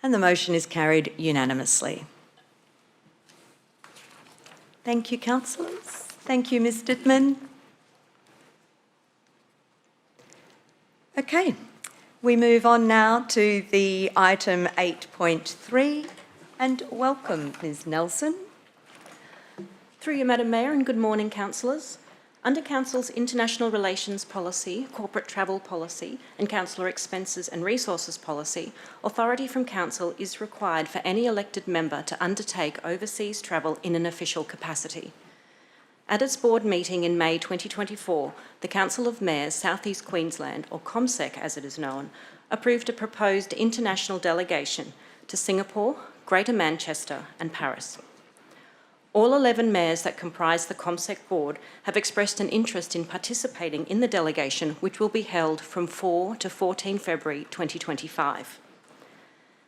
And the motion is carried unanimously. Thank you, councillors. Thank you, Ms Dittman. Okay, we move on now to the item 8.3 and welcome Ms Nelson. Through you, Madam Mayor, and good morning, councillors. Under Council's International Relations Policy, Corporate Travel Policy and Councillor Expenses and Resources Policy, authority from Council is required for any elected member to undertake overseas travel in an official capacity. At its board meeting in May 2024, the Council of Mayors South East Queensland, or COMSEC as it is known, approved a proposed international delegation to Singapore, Greater Manchester and Paris. All 11 mayors that comprise the COMSEC board have expressed an interest in participating in the delegation, which will be held from 4 to 14 February 2025.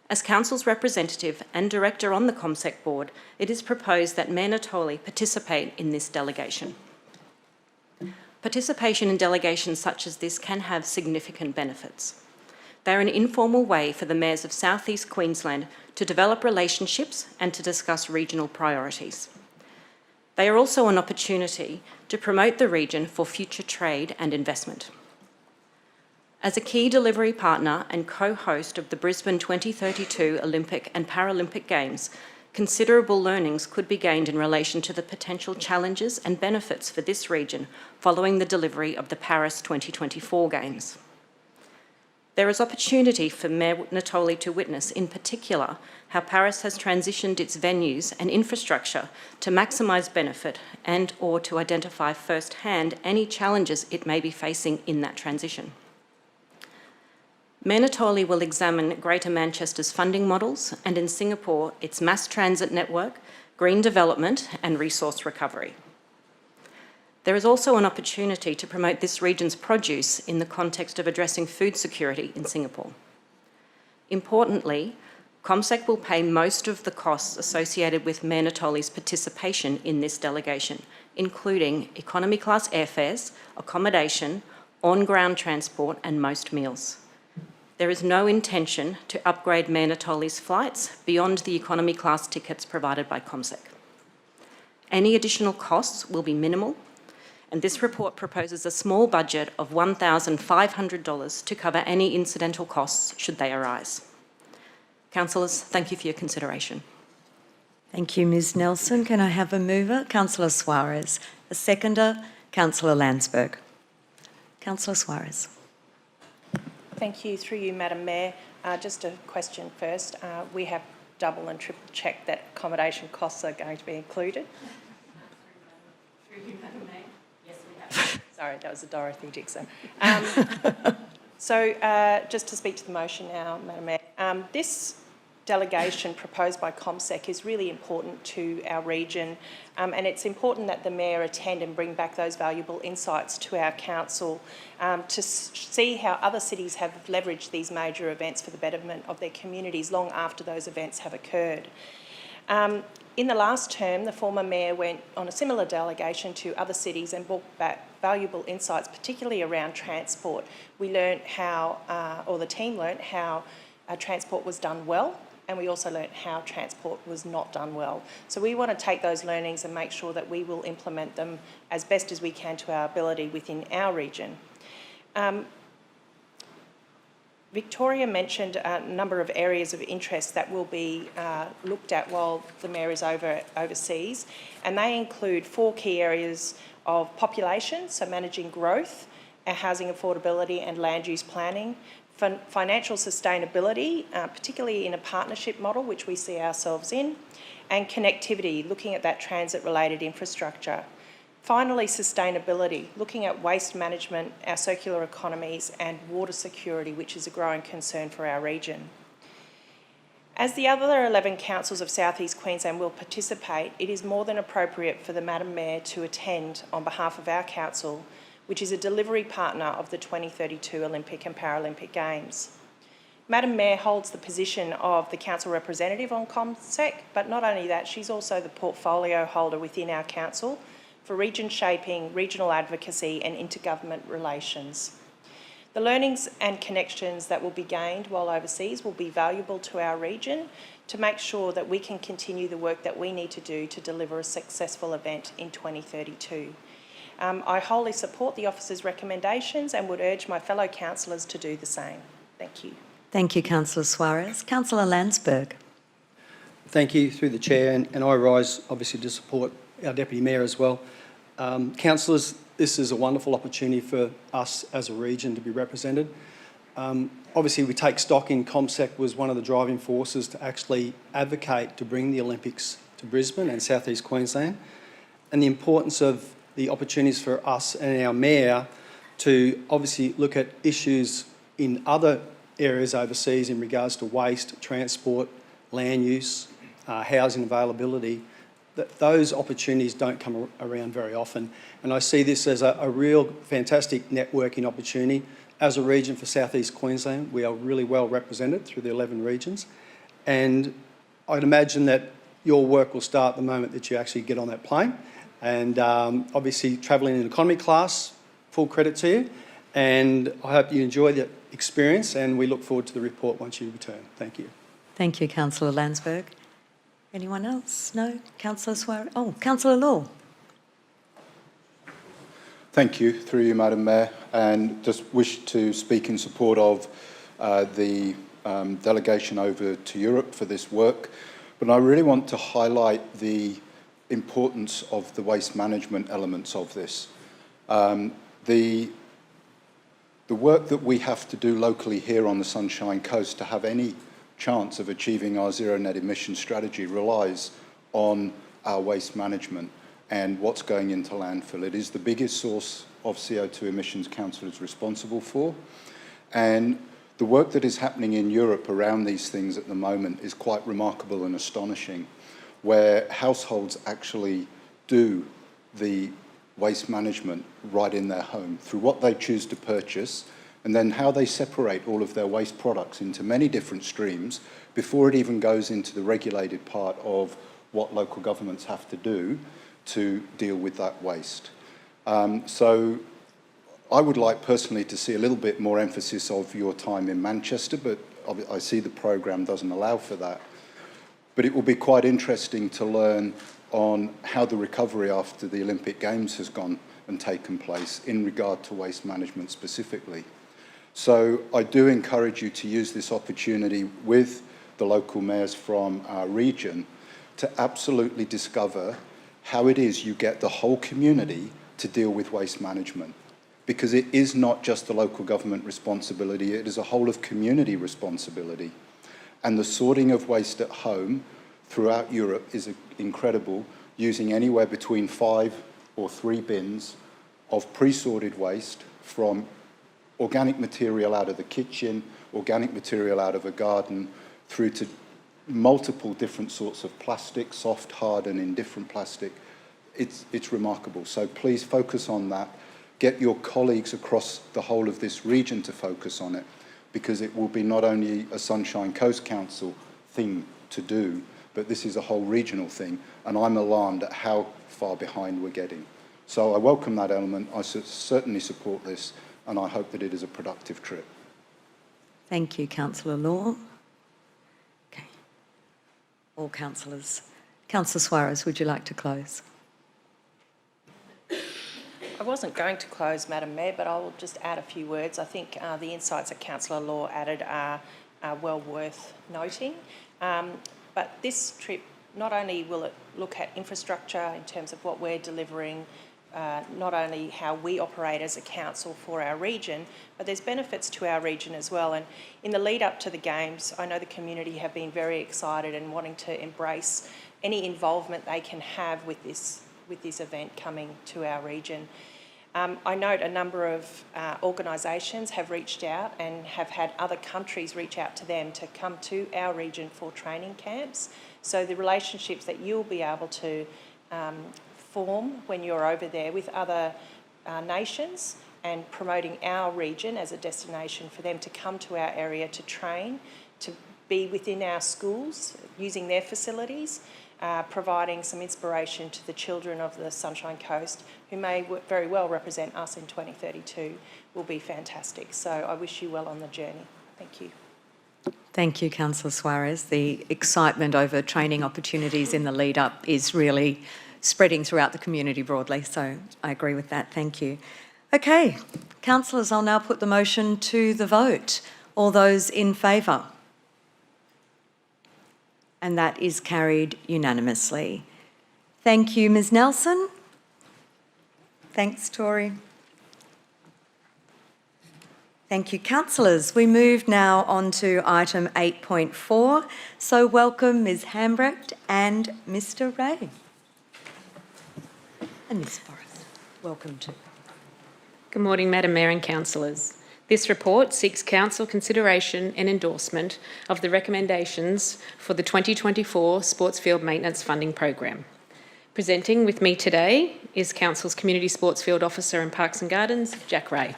As Council's representative and director on the COMSEC board, it is proposed that Mayor Natoli participate in this delegation. Participation in delegations such as this can have significant benefits. They are an informal way for the mayors of South East Queensland to develop relationships and to discuss regional priorities. They are also an opportunity to promote the region for future trade and investment. As a key delivery partner and co-host of the Brisbane 2032 Olympic and Paralympic Games, considerable learnings could be gained in relation to the potential challenges and benefits for this region following the delivery of the Paris 2024 Games. There is opportunity for Mayor Natoli to witness, in particular, how Paris has transitioned its venues and infrastructure to maximise benefit and/or to identify firsthand any challenges it may be facing in that transition. Mayor Natoli will examine Greater Manchester's funding models and in Singapore, its mass transit network, green development and resource recovery. There is also an opportunity to promote this region's produce in the context of addressing food security in Singapore. Importantly, COMSEC will pay most of the costs associated with Mayor Natoli's participation in this delegation, including economy class airfares, accommodation, on-ground transport and most meals. There is no intention to upgrade Mayor Natoli's flights beyond the economy class tickets provided by COMSEC. Any additional costs will be minimal, and this report proposes a small budget of $1,500 to cover any incidental costs should they arise. Councillors, thank you for your consideration. Thank you, Ms Nelson. Can I have a mover? Councillor Suarez. A seconder? Councillor Landsberg. Councillor Suarez. Thank you. Through you, Madam Mayor. Just a question first. We have double and triple checked that accommodation costs are going to be included. Through you, Madam Mayor. Yes, we have. Sorry, that was a Dorothy Dixon. Just to speak to the motion now, Madam Mayor. This delegation proposed by COMSEC is really important to our region, and it's important that the Mayor attend and bring back those valuable insights to our council to see how other cities have leveraged these major events for the betterment of their communities long after those events have occurred. In the last term, the former Mayor went on a similar delegation to other cities and brought back valuable insights, particularly around transport. We learned how, or the team learnt how transport was done well, and we also learnt how transport was not done well. So we want to take those learnings and make sure that we will implement them as best as we can to our ability within our region. Victoria mentioned a number of areas of interest that will be looked at while the Mayor is overseas, and they include 4 key areas of population, so managing growth, housing affordability and land use planning, financial sustainability, particularly in a partnership model, which we see ourselves in, and connectivity, looking at that transit-related infrastructure. Finally, sustainability, looking at waste management, our circular economies and water security, which is a growing concern for our region. As the other 11 councils of South East Queensland will participate, it is more than appropriate for the Madam Mayor to attend on behalf of our council, which is a delivery partner of the 2032 Olympic and Paralympic Games. Madam Mayor holds the position of the council representative on ComSec, but not only that, she's also the portfolio holder within our council for region shaping, regional advocacy and intergovernment relations. The learnings and connections that will be gained while overseas will be valuable to our region to make sure that we can continue the work that we need to do to deliver a successful event in 2032. I wholly support the officer's recommendations and would urge my fellow councillors to do the same. Thank you. Thank you, Councillor Suarez. Councillor Landsberg. Thank you, through the Chair, and I rise obviously to support our Deputy Mayor as well. Councillors, this is a wonderful opportunity for us as a region to be represented. Obviously, we take stock in ComSec was one of the driving forces to actually advocate to bring the Olympics to Brisbane and South East Queensland, and the importance of the opportunities for us and our Mayor to obviously look at issues in other areas overseas in regards to waste, transport, land use, housing availability. Those opportunities don't come around very often, and I see this as a real fantastic networking opportunity. As a region for South East Queensland, we are really well represented through the 11 regions, and I'd imagine that your work will start the moment that you actually get on that plane, and obviously travelling in economy class, full credit to you, and I hope you enjoy the experience, and we look forward to the report once you return. Thank you. Thank you, Councillor Landsberg. Anyone else? No? Councillor Suarez? Oh, Councillor Law. Thank you, through you, Madam Mayor, and just wish to speak in support of the delegation over to Europe for this work. But I really want to highlight the importance of the waste management elements of this. The work that we have to do locally here on the Sunshine Coast to have any chance of achieving our zero net emission strategy relies on our waste management and what's going into landfill. It is the biggest source of CO2 emissions Council is responsible for, and the work that is happening in Europe around these things at the moment is quite remarkable and astonishing, where households actually do the waste management right in their home through what they choose to purchase, and then how they separate all of their waste products into many different streams before it even goes into the regulated part of what local governments have to do to deal with that waste. So I would like personally to see a little bit more emphasis of your time in Manchester, but I see the programme doesn't allow for that. But it will be quite interesting to learn on how the recovery after the Olympic Games has gone and taken place in regard to waste management specifically. So I do encourage you to use this opportunity with the local mayors from our region to absolutely discover how it is you get the whole community to deal with waste management. Because it is not just the local government responsibility, it is a whole of community responsibility. And the sorting of waste at home throughout Europe is incredible, using anywhere between 5 or 3 bins of pre-sorted waste from organic material out of the kitchen, organic material out of a garden, through to multiple different sorts of plastic, soft, hard and indifferent plastic. It's remarkable. So please focus on that. Get your colleagues across the whole of this region to focus on it, because it will be not only a Sunshine Coast Council thing to do, but this is a whole regional thing, and I'm alarmed at how far behind we're getting. So I welcome that element. I certainly support this, and I hope that it is a productive trip. Thank you, Councillor Law. Okay. All councillors. Councillor Suarez, would you like to close? I wasn't going to close, Madam Mayor, but I'll just add a few words. I think the insights that Councillor Law added are well worth noting. But this trip, not only will it look at infrastructure in terms of what we're delivering, not only how we operate as a council for our region, but there's benefits to our region as well. And in the lead up to the Games, I know the community have been very excited and wanting to embrace any involvement they can have with this with this event coming to our region. I note a number of organisations have reached out and have had other countries reach out to them to come to our region for training camps. So the relationships that you'll be able to form when you're over there with other nations and promoting our region as a destination for them to come to our area to train, to be within our schools, using their facilities, providing some inspiration to the children of the Sunshine Coast, who may very well represent us in 2032, will be fantastic. So I wish you well on the journey. Thank you. Thank you, Councillor Suarez. The excitement over training opportunities in the lead-up is really spreading throughout the community broadly, so I agree with that. Thank you. Okay, councillors, I'll now put the motion to the vote. All those in favour? And that is carried unanimously. Thank you, Ms Nelson. Thanks, Tori. Thank you, councillors. We move now on to item 8.4. So welcome Ms Hambrecht and Mr Ray. And Ms Forrest, welcome too. Good morning, Madam Mayor and councillors. This report seeks council consideration and endorsement of the recommendations for the 2024 Sports Field Maintenance Funding Program. Presenting with me today is Council's Community Sports Field Officer in Parks and Gardens, Jack Ray.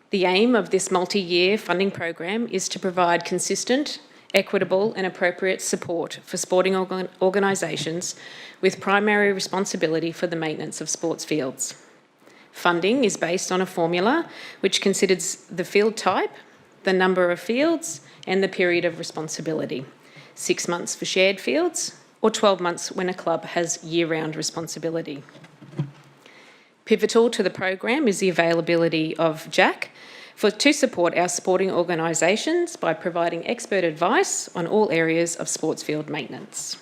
The aim of this multi-year funding program is to provide consistent, equitable and appropriate support for sporting organisations with primary responsibility for the maintenance of sports fields. Funding is based on a formula which considers the field type, the number of fields and the period of responsibility. 6 months for shared fields or 12 months when a club has year-round responsibility. Pivotal to the program is the availability of JAC to support our sporting organisations by providing expert advice on all areas of sports field maintenance.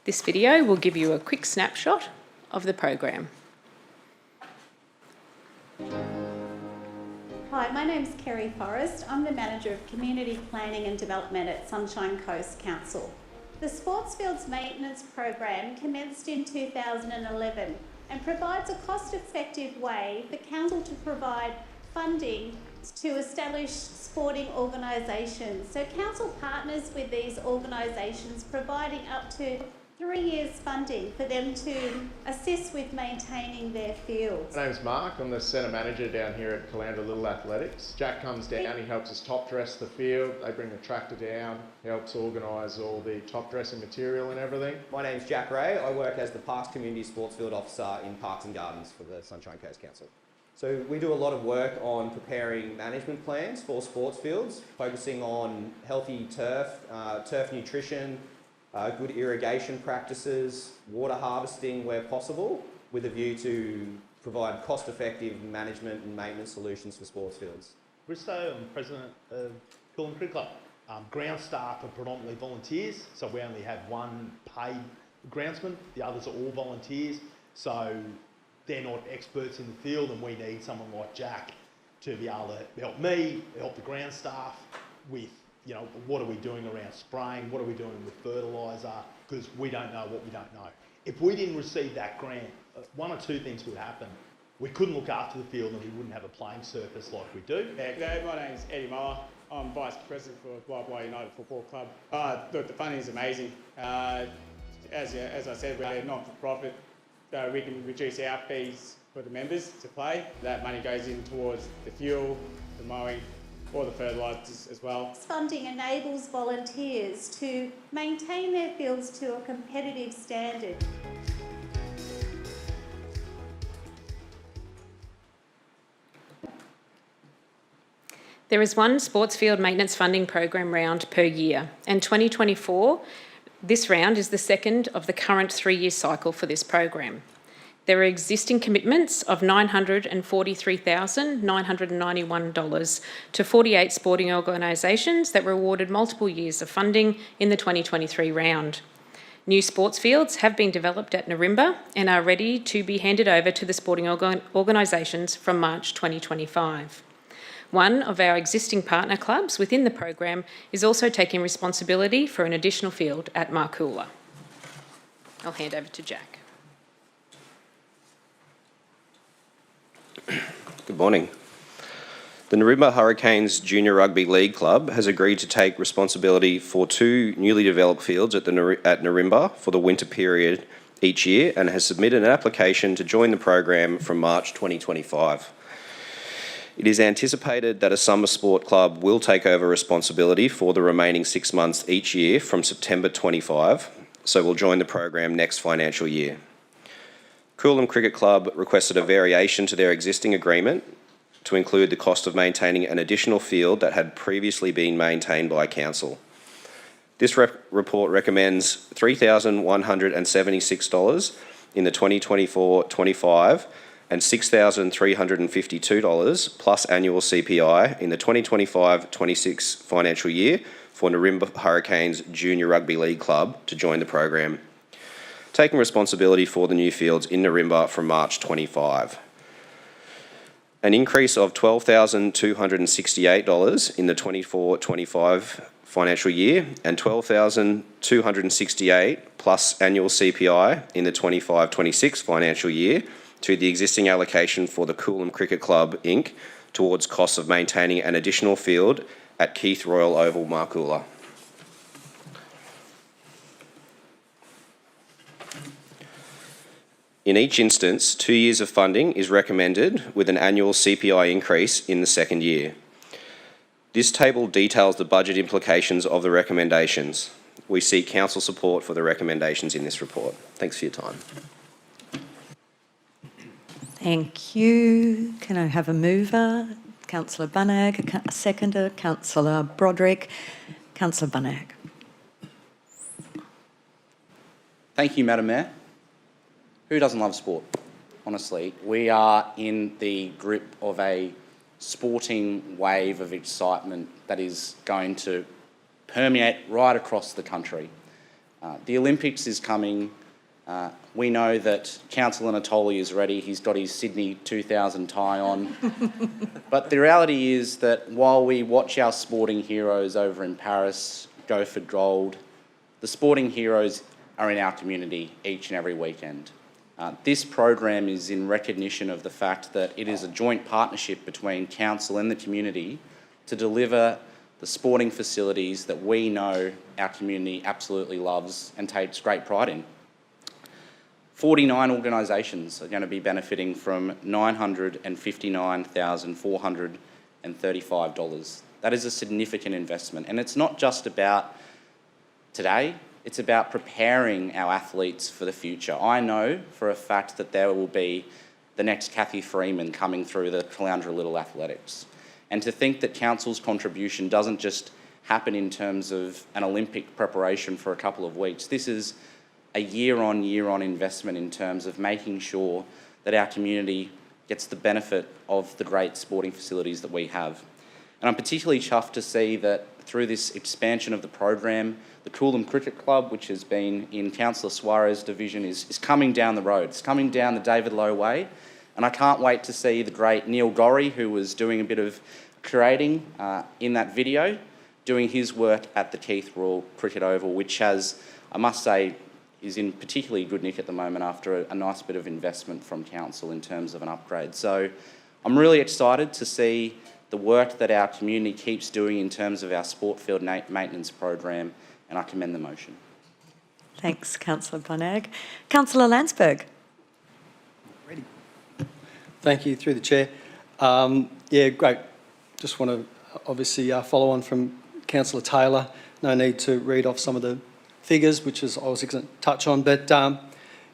This video will give you a quick snapshot of the program. Hi, my name's Kerry Forrest. I'm the Manager of Community Planning and Development at Sunshine Coast Council. The Sports Fields Maintenance Program commenced in 2011 and provides a cost-effective way for council to provide funding to established sporting organisations. So council partners with these organisations, providing up to 3 years funding for them to assist with maintaining their fields. My name's Mark, I'm the Centre Manager down here at Caloundra Little Athletics. Jack comes down, he helps us top dress the field, they bring the tractor down, helps organise all the top dressing material and everything. My name's Jack Ray, I work as the Parks Community Sports Field Officer in Parks and Gardens for the Sunshine Coast Council. So we do a lot of work on preparing management plans for sports fields, focusing on healthy turf, turf nutrition, good irrigation practices, water harvesting where possible, with a view to provide cost-effective management and maintenance solutions for sports fields. Bristow, I'm president of Coolin Cricket Club. Ground staff are predominantly volunteers, so we only have one paid groundsman. The others are all volunteers, so they're not experts in the field, and we need someone like Jack to be able to help me, help the ground staff with, you know, what are we doing around spraying, what are we doing with fertiliser, because we don't know what we don't know. If we didn't receive that grant, one or two things would happen. We couldn't look after the field and we wouldn't have a playing surface like we do. Yeah, g'day, my name's Eddie Mower. I'm Vice President for Blah Blah United Football Club. Look, the funding is amazing. As I said, we're not-for-profit. We can reduce our fees for the members to play. That money goes in towards the fuel, the mowing, or the fertilisers as well. This funding enables volunteers to maintain their fields to a competitive standard. There is one sports field maintenance funding program round per year, and 2024, this round is the second of the current 3-year cycle for this program. There are existing commitments of $943,991 to 48 sporting organisations that were awarded multiple years of funding in the 2023 round. New sports fields have been developed at Narimba and are ready to be handed over to the sporting organisations from March 2025. one of our existing partner clubs within the program is also taking responsibility for an additional field at Marcoola. I'll hand over to Jack. Good morning. The Nambour Hurricanes Junior Rugby League Club has agreed to take responsibility for 2 newly developed fields at Nambour for the winter period each year and has submitted an application to join the program from March 2025. It is anticipated that a summer sport club will take over responsibility for the remaining 6 months each year from September 25, so will join the program next financial year. Coolum Cricket Club requested a variation to their existing agreement to include the cost of maintaining an additional field that had previously been maintained by Council. This report recommends $3,176 in the 2024-25 and $6,352 plus annual CPI in the 2025-26 financial year for Nambour Hurricanes Junior Rugby League Club to join the program, taking responsibility for the new fields in Nambour from March 25. An increase of $12,268 in the 24-25 financial year and $12,268 plus annual CPI in the 25-26 financial year to the existing allocation for the Coolum Cricket Club Inc. towards costs of maintaining an additional field at Keith Royal Oval, Marcoola. In each instance, 2 years of funding is recommended with an annual CPI increase in the second year. This table details the budget implications of the recommendations. We seek Council support for the recommendations in this report. Thanks for your time. Thank you. Can I have a mover? Councillor Bunnag, a seconder, Councillor Broderick. Councillor Bunnag. Thank you, Madam Mayor. Who doesn't love sport? Honestly, we are in the grip of a sporting wave of excitement that is going to permeate right across the country. The Olympics is coming. We know that Councillor Natoli is ready. He's got his Sydney 2000 tie on. But the reality is that while we watch our sporting heroes over in Paris go for gold, the sporting heroes are in our community each and every weekend. This program is in recognition of the fact that it is a joint partnership between Council and the community to deliver the sporting facilities that we know our community absolutely loves and takes great pride in. 49 organisations are going to be benefiting from $959,435. That is a significant investment, and it's not just about today. It's about preparing our athletes for the future. I know for a fact that there will be the next Kathy Freeman coming through the Caloundra Little Athletics. And to think that Council's contribution doesn't just happen in terms of an Olympic preparation for a couple of weeks. This is a year-on investment in terms of making sure that our community gets the benefit of the great sporting facilities that we have. And I'm particularly chuffed to see that through this expansion of the program, the Coolum Cricket Club, which has been in Councillor Suarez's division, is coming down the road. It's coming down the David Lowe way. And I can't wait to see the great Neil Gorry, who was doing a bit of curating in that video, doing his work at the Keith Royal Cricket Oval, which has, I must say, is in particularly good nick at the moment after a nice bit of investment from Council in terms of an upgrade. So I'm really excited to see the work that our community keeps doing in terms of our sport field maintenance program, and I commend the motion. Thanks, Councillor Bunnag. Councillor Landsberg. Ready. Thank you, through the chair. Yeah, great. Just want to obviously follow on from Councillor Taylor. No need to read off some of the figures, which is I was going to touch on, but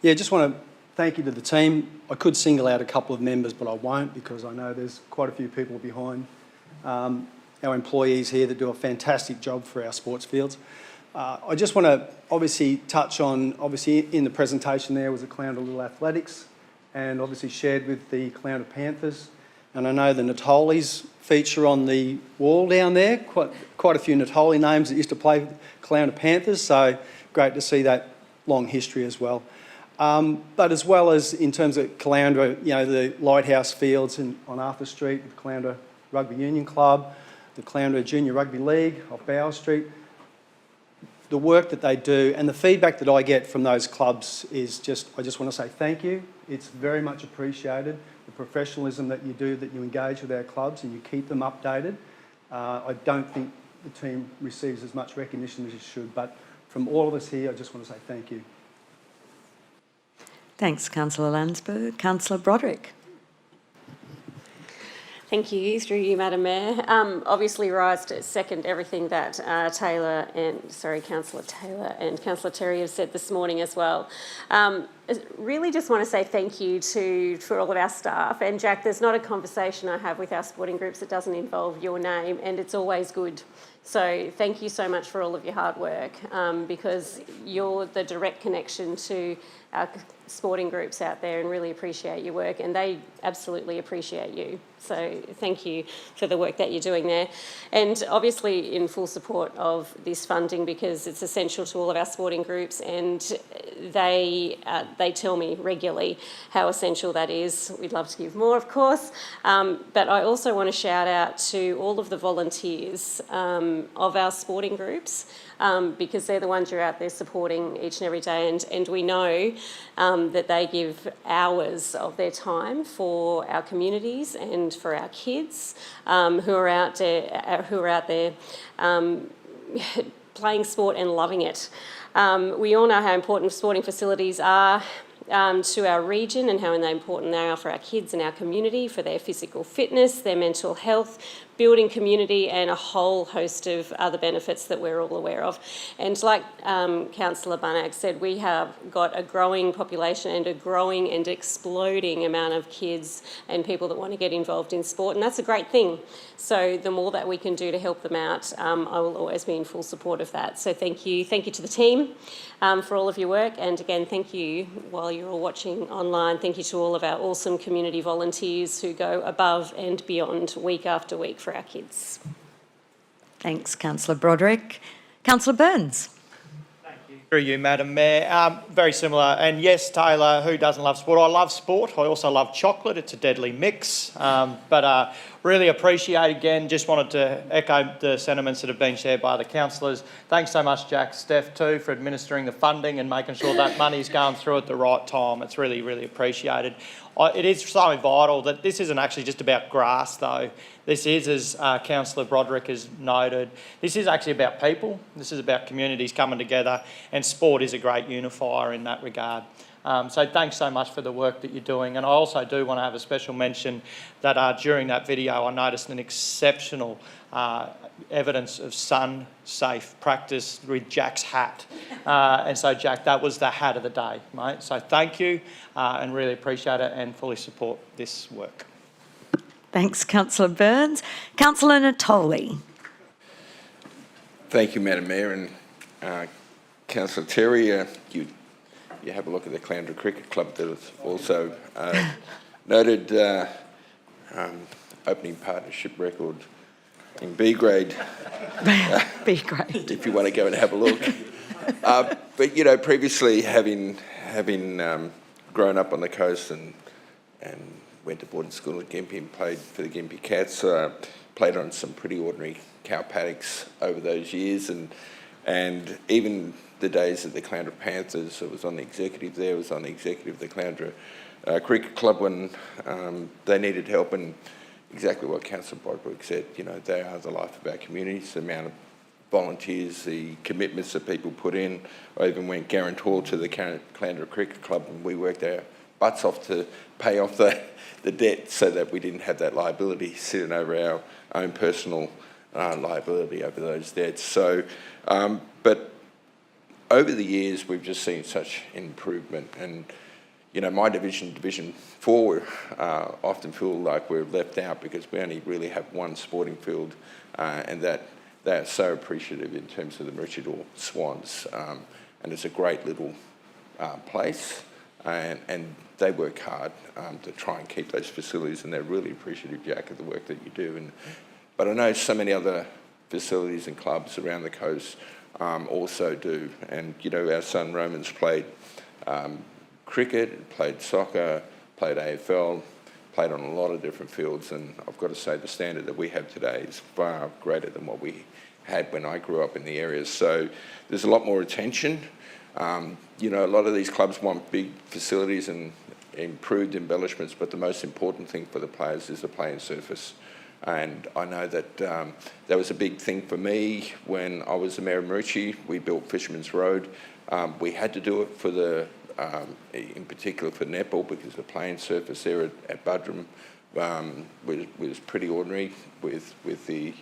yeah, just want to thank you to the team. I could single out a couple of members, but I won't because I know there's quite a few people behind our employees here that do a fantastic job for our sports fields. I just want to obviously touch on, obviously in the presentation there was the Caloundra Little Athletics and obviously shared with the Caloundra Panthers. And I know the Natolis feature on the wall down there, quite a few Natoli names that used to play with Caloundra Panthers, so great to see that long history as well. But as well as in terms of Caloundra, you know, the Lighthouse Fields on Arthur Street with Caloundra Rugby Union Club, the Caloundra Junior Rugby League off Bower Street. The work that they do and the feedback that I get from those clubs is I just want to say thank you. It's very much appreciated. The professionalism that you do, that you engage with our clubs and you keep them updated. I don't think the team receives as much recognition as it should, but from all of us here, I just want to say thank you. Thanks, Councillor Lansbury. Councillor Broderick. Thank you. Through you, Madam Mayor. Obviously rise to second everything that Councillor Taylor and Councillor Terry have said this morning as well. Really just want to say thank you for all of our staff. And Jack, there's not a conversation I have with our sporting groups that doesn't involve your name, and it's always good. So thank you so much for all of your hard work, because you're the direct connection to our sporting groups out there, and really appreciate your work, and they absolutely appreciate you. So thank you for the work that you're doing there. And obviously in full support of this funding, because it's essential to all of our sporting groups, and they tell me regularly how essential that is. We'd love to give more, of course, but I also want to shout out to all of the volunteers of our sporting groups, because they're the ones you're out there supporting each and every day, and we know that they give hours of their time for our communities and for our kids who are out there playing sport and loving it. We all know how important sporting facilities are to our region, and how important they are for our kids and our community, for their physical fitness, their mental health, building community, and a whole host of other benefits that we're all aware of. And like Councillor Bunnack said, we have got a growing population and a growing and exploding amount of kids and people that want to get involved in sport, and that's a great thing. So the more that we can do to help them out, I will always be in full support of that. So thank you to the team for all of your work, and again, thank you while you're all watching online. Thank you to all of our awesome community volunteers who go above and beyond week after week for our kids. Thanks, Councillor Broderick. Councillor Burns. Through you, Madam Mayor. Very similar. And yes, Taylor, who doesn't love sport? I love sport. I also love chocolate. It's a deadly mix. But really appreciate, again, just wanted to echo the sentiments that have been shared by the councillors. Thanks so much, Jack, Steph too, for administering the funding and making sure that money's going through at the right time. It's really, really appreciated. It is so vital that this isn't actually just about grass, though. This is, as Councillor Broderick has noted, this is actually about people. This is about communities coming together, and sport is a great unifier in that regard. So thanks so much for the work that you're doing. And I also do want to have a special mention that during that video I noticed an exceptional evidence of sun-safe practice with Jack's hat. And so, Jack, that was the hat of the day, mate. So thank you, and really appreciate it and fully support this work. Thanks, Councillor Burns. Councillor Natoli. Thank you, Madam Mayor, and Councillor Terry. You have a look at the Caloundra Cricket Club that was also noted opening partnership record in B grade. B grade. If you want to go and have a look. But you know, previously having grown up on the coast and went to boarding school at Gympie and played for the Gympie Cats, played on some pretty ordinary cow paddocks over those years, and even the days of the Caloundra Panthers, I was on the executive there, was on the executive of the Caloundra Cricket Club when they needed help, and exactly what Councillor Broderick said, you know, they are the life of our communities, the amount of volunteers, the commitments that people put in. I even went guarantor to the Caloundra Cricket Club, and we worked our butts off to pay off the debt so that we didn't have that liability sitting over our own personal liability over those debts. So, but over the years, we've just seen such improvement, and you know, my division, Division 4, often feel like we're left out because we only really have one sporting field, and that they're so appreciative in terms of the Maroochydore Swans, and it's a great little place, and they work hard to try and keep those facilities, and they're really appreciative, Jack, of the work that you do. But I know so many other facilities and clubs around the coast also do, and you know, our son Roman's played cricket, played soccer, played AFL, played on a lot of different fields, and I've got to say the standard that we have today is far greater than what we had when I grew up in the area. So there's a lot more attention. You know, a lot of these clubs want big facilities and improved embellishments, but the most important thing for the players is the playing surface. And I know that that was a big thing for me when I was the Mayor of Maroochy. We built Fisherman's Road. We had to do it for the, in particular for netball, because the playing surface there at Buderim was pretty ordinary with the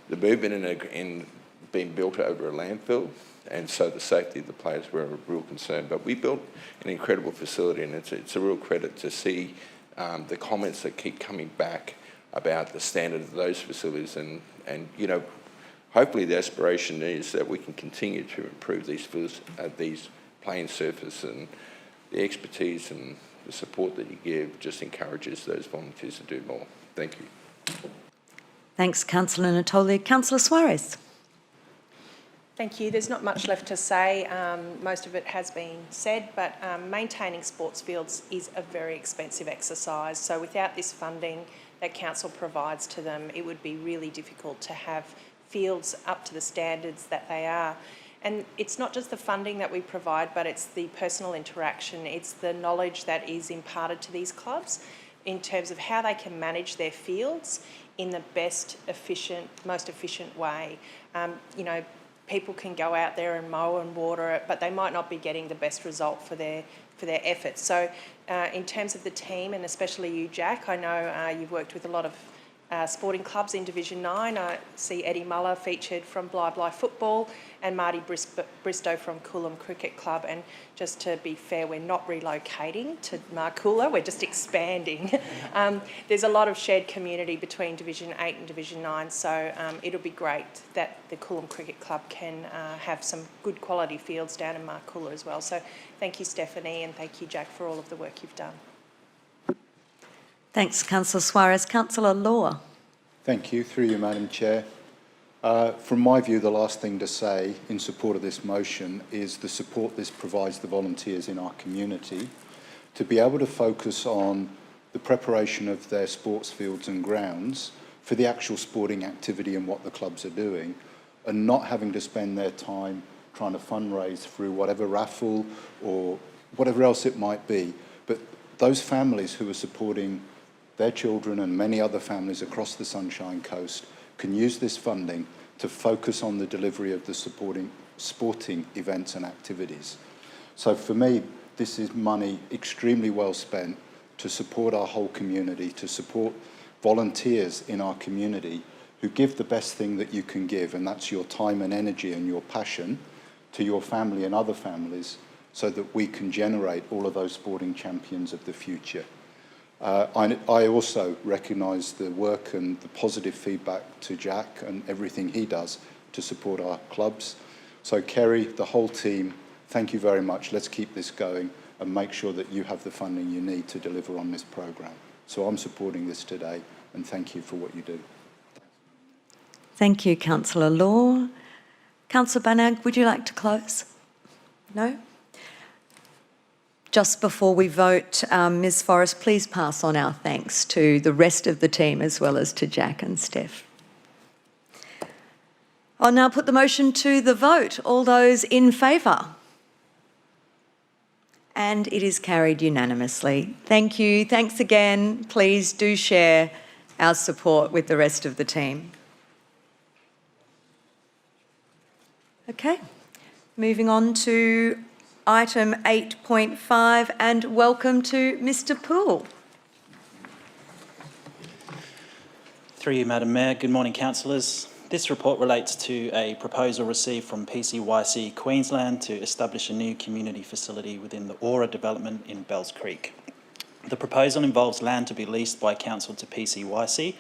movement in being built over a landfill. And so the safety of the players were a real concern. But we built an incredible facility, and it's a real credit to see the comments that keep coming back about the standard of those facilities. And you know, hopefully the aspiration is that we can continue to improve these playing surface, and the expertise and the support that you give just encourages those volunteers to do more. Thank you. Thanks, Councillor Natoli. Councillor Suarez. Thank you. There's not much left to say. Most of it has been said, but maintaining sports fields is a very expensive exercise. So without this funding that council provides to them, it would be really difficult to have fields up to the standards that they are. And it's not just the funding that we provide, but it's the personal interaction. It's the knowledge that is imparted to these clubs in terms of how they can manage their fields in the best, most efficient way. You know, people can go out there and mow and water it, but they might not be getting the best result for their efforts. So in terms of the team, and especially you, Jack, I know you've worked with a lot of sporting clubs in Division 9. I see Eddie Muller featured from Bly Football and Marty Bristow from Coolum Cricket Club. And just to be fair, we're not relocating to Marcoola, we're just expanding. There's a lot of shared community between Division 8 and Division 9, so it'll be great that the Coolum Cricket Club can have some good quality fields down in Marcoola as well. So thank you, Stephanie, and thank you, Jack, for all of the work you've done. Thanks, Councillor Suarez. Councillor Law. Thank you. Through you, Madam Chair. From my view, the last thing to say in support of this motion is the support this provides the volunteers in our community to be able to focus on the preparation of their sports fields and grounds for the actual sporting activity and what the clubs are doing, and not having to spend their time trying to fundraise through whatever raffle or whatever else it might be. But those families who are supporting their children and many other families across the Sunshine Coast can use this funding to focus on the delivery of the sporting events and activities. So for me, this is money extremely well spent to support our whole community, to support volunteers in our community who give the best thing that you can give, and that's your time and energy and your passion to your family and other families, so that we can generate all of those sporting champions of the future. I also recognise the work and the positive feedback to Jack and everything he does to support our clubs. So Kerry, the whole team, thank you very much. Let's keep this going and make sure that you have the funding you need to deliver on this programme. So I'm supporting this today, and thank you for what you do. Thank you, Councillor Law. Councillor Banag, would you like to close? No? Just before we vote, Ms Forrest, please pass on our thanks to the rest of the team as well as to Jack and Steph. I'll now put the motion to the vote. All those in favour? And it is carried unanimously. Thank you. Thanks again. Please do share our support with the rest of the team. Okay, moving on to item 8.5, and welcome to Mr Poole. Through you, Madam Mayor. Good morning, councillors. This report relates to a proposal received from PCYC Queensland to establish a new community facility within the Aura development in Bells Creek. The proposal involves land to be leased by council to PCYC.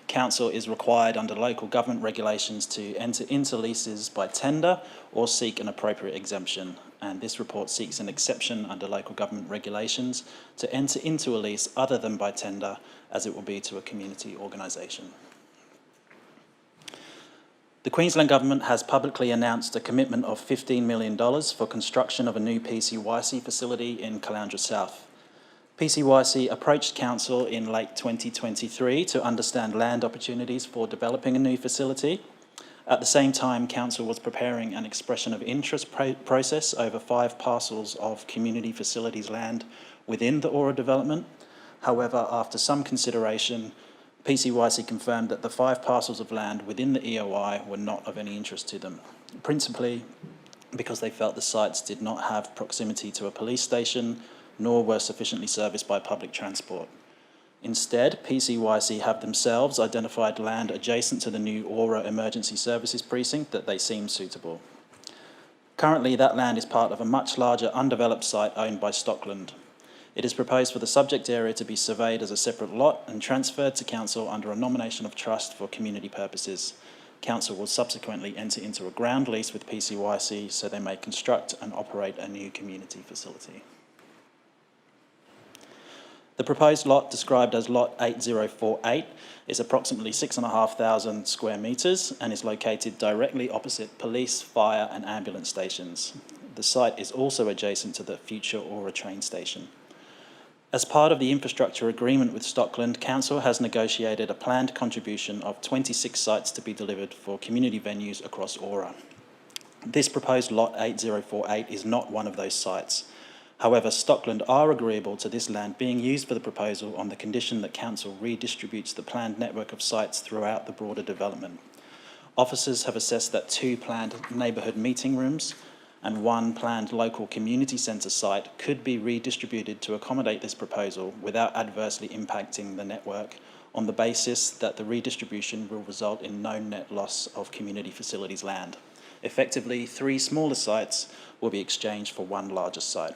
Council is required under local government regulations to enter into leases by tender or seek an appropriate exemption, and this report seeks an exception under local government regulations to enter into a lease other than by tender, as it will be to a community organisation. The Queensland Government has publicly announced a commitment of $15 million for construction of a new PCYC facility in Caloundra South. PCYC approached Council in late 2023 to understand land opportunities for developing a new facility. At the same time, Council was preparing an expression of interest process over 5 parcels of community facilities land within the Aura development. However, after some consideration, PCYC confirmed that the 5 parcels of land within the EOI were not of any interest to them, principally because they felt the sites did not have proximity to a police station, nor were sufficiently serviced by public transport. Instead, PCYC have themselves identified land adjacent to the new Aura Emergency Services Precinct that they seem suitable. Currently, that land is part of a much larger undeveloped site owned by Stockland. It is proposed for the subject area to be surveyed as a separate lot and transferred to Council under a nomination of trust for community purposes. Council will subsequently enter into a ground lease with PCYC so they may construct and operate a new community facility. The proposed lot, described as Lot 8048, is approximately 6,500 square metres and is located directly opposite police, fire and ambulance stations. The site is also adjacent to the future Aura train station. As part of the infrastructure agreement with Stockland, Council has negotiated a planned contribution of 26 sites to be delivered for community venues across Aura. This proposed Lot 8048 is not one of those sites. However, Stockland are agreeable to this land being used for the proposal on the condition that Council redistributes the planned network of sites throughout the broader development. Officers have assessed that 2 planned neighbourhood meeting rooms and 1 planned local community centre site could be redistributed to accommodate this proposal without adversely impacting the network, on the basis that the redistribution will result in no net loss of community facilities land. Effectively, 3 smaller sites will be exchanged for 1 larger site.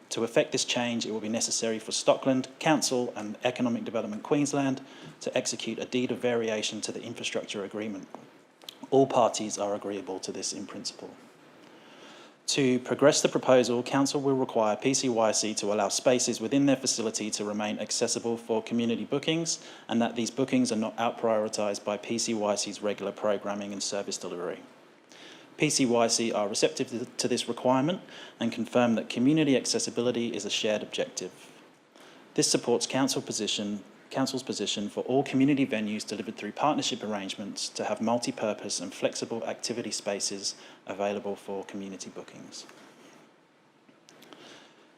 To effect this change, it will be necessary for Stockland, Council and Economic Development Queensland to execute a deed of variation to the infrastructure agreement. All parties are agreeable to this in principle. To progress the proposal, Council will require PCYC to allow spaces within their facility to remain accessible for community bookings and that these bookings are not out-prioritised by PCYC's regular programming and service delivery. PCYC are receptive to this requirement and confirm that community accessibility is a shared objective. This supports Council's position for all community venues delivered through partnership arrangements to have multi-purpose and flexible activity spaces available for community bookings.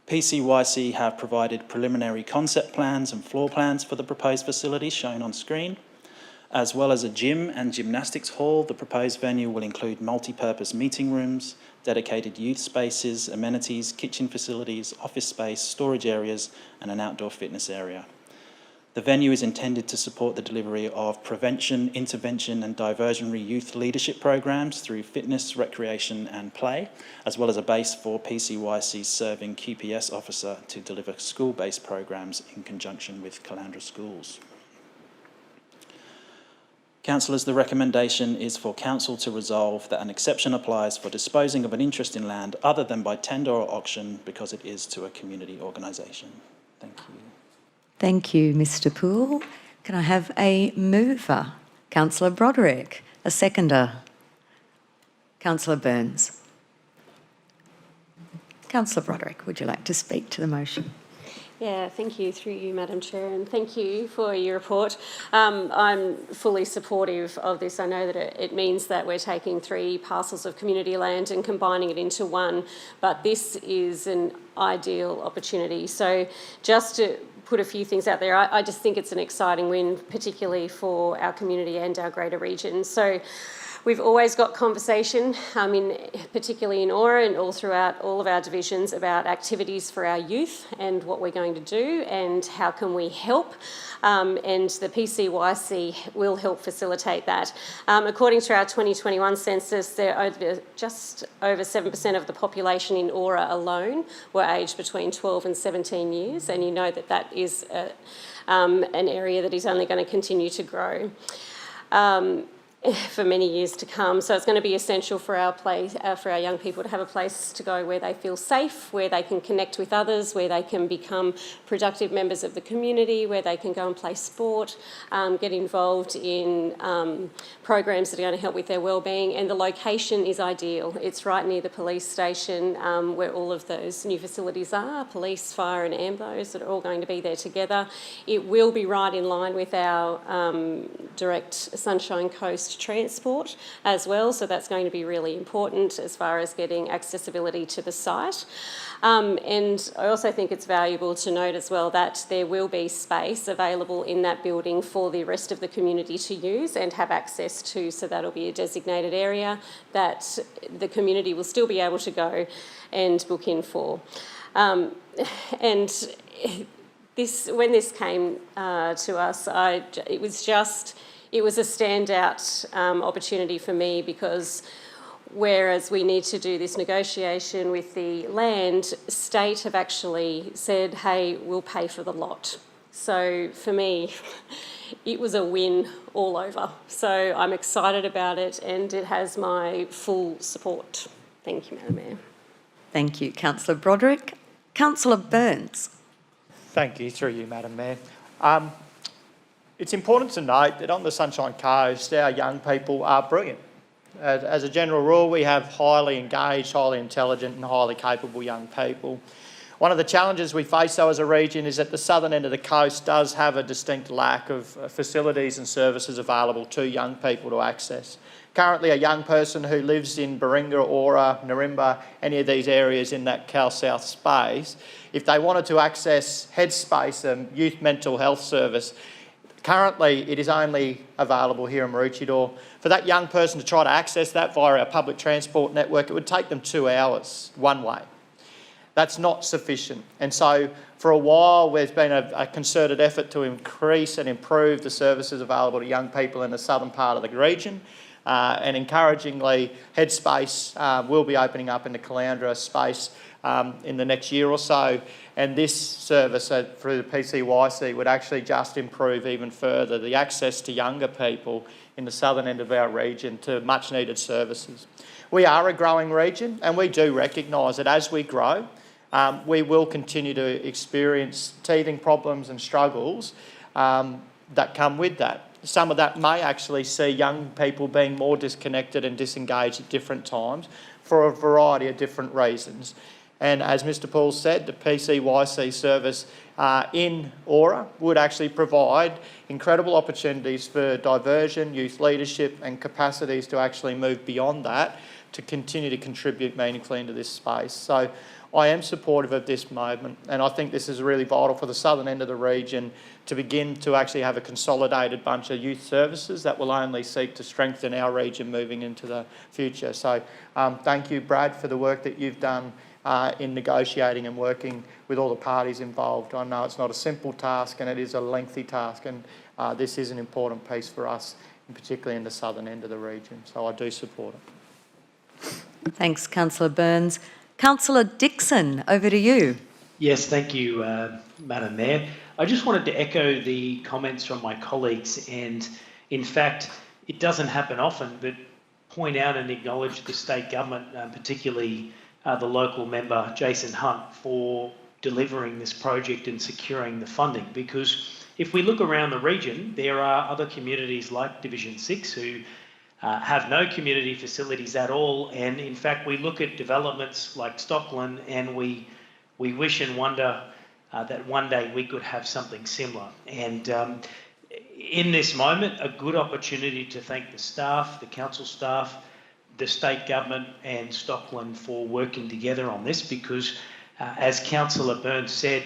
PCYC have provided preliminary concept plans and floor plans for the proposed facilities shown on screen. As well as a gym and gymnastics hall, the proposed venue will include multi-purpose meeting rooms, dedicated youth spaces, amenities, kitchen facilities, office space, storage areas, and an outdoor fitness area. The venue is intended to support the delivery of prevention, intervention, and diversionary youth leadership programs through fitness, recreation, and play, as well as a base for PCYC serving QPS officer to deliver school-based programs in conjunction with Caloundra schools. Councillors, the recommendation is for Council to resolve that an exception applies for disposing of an interest in land other than by tender or auction because it is to a community organisation. Thank you. Thank you, Mr Poole. Can I have a mover? Councillor Broderick. A seconder? Councillor Burns. Councillor Broderick, would you like to speak to the motion? Yeah, thank you, through you, Madam Chair, and thank you for your report. I'm fully supportive of this. I know that it means that we're taking 3 parcels of community land and combining it into 1, but this is an ideal opportunity. So just to put a few things out there, I just think it's an exciting win, particularly for our community and our greater region. So we've always got conversation, particularly in Aura and all throughout all of our divisions, about activities for our youth and what we're going to do and how can we help. And the PCYC will help facilitate that. According to our 2021 census, just over 7% of the population in Aura alone were aged between 12 and 17 years, and you know that is an area that is only going to continue to grow. for many years to come. So it's going to be essential for our young people to have a place to go where they feel safe, where they can connect with others, where they can become productive members of the community, where they can go and play sport, get involved in programs that are going to help with their wellbeing. And the location is ideal. It's right near the police station where all of those new facilities are, police, fire and AMBOs that are all going to be there together. It will be right in line with our direct Sunshine Coast transport as well, so that's going to be really important as far as getting accessibility to the site. And I also think it's valuable to note as well that there will be space available in that building for the rest of the community to use and have access to, so that'll be a designated area that the community will still be able to go and book in for. And when this came to us, it was a standout opportunity for me, because whereas we need to do this negotiation with the land, state have actually said, hey, we'll pay for the lot. So for me, it was a win all over. So I'm excited about it and it has my full support. Thank you, Madam Mayor. Thank you, Councillor Broderick. Councillor Burns. Thank you, through you, Madam Mayor. It's important to note that on the Sunshine Coast, our young people are brilliant. As a general rule, we have highly engaged, highly intelligent and highly capable young people. One of the challenges we face, though, as a region is that the southern end of the coast does have a distinct lack of facilities and services available to young people to access. Currently, a young person who lives in Baringa, Ora, Narimba, any of these areas in that Cal South space, if they wanted to access Headspace, a youth mental health service, currently, it is only available here in Maroochydore. For that young person to try to access that via our public transport network, it would take them 2 hours one way. That's not sufficient. And so for a while, there's been a concerted effort to increase and improve the services available to young people in the southern part of the region. And encouragingly, Headspace will be opening up in the Caloundra space in the next year or so. And this service through the PCYC would actually just improve even further the access to younger people in the southern end of our region to much needed services. We are a growing region and we do recognise that as we grow, we will continue to experience teething problems and struggles that come with that. Some of that may actually see young people being more disconnected and disengaged at different times for a variety of different reasons. And as Mr Paul said, the PCYC service in Ora would actually provide incredible opportunities for diversion, youth leadership and capacities to actually move beyond that to continue to contribute meaningfully into this space. So I am supportive of this movement and I think this is really vital for the southern end of the region to begin to actually have a consolidated bunch of youth services that will only seek to strengthen our region moving into the future. So thank you, Brad, for the work that you've done in negotiating and working with all the parties involved. I know it's not a simple task and it is a lengthy task, and this is an important piece for us, and particularly in the southern end of the region. So I do support it. Thanks, Councillor Burns. Councillor Dixon, over to you. Yes, thank you, Madam Mayor. I just wanted to echo the comments from my colleagues, and in fact, it doesn't happen often, but point out and acknowledge the state government, particularly the local member, Jason Hunt, for delivering this project and securing the funding. Because if we look around the region, there are other communities like Division 6 who have no community facilities at all. And in fact, we look at developments like Stockland and we wish and wonder that one day we could have something similar. And in this moment, a good opportunity to thank the staff, the council staff, the state government and Stockland for working together on this, because as Councillor Burns said,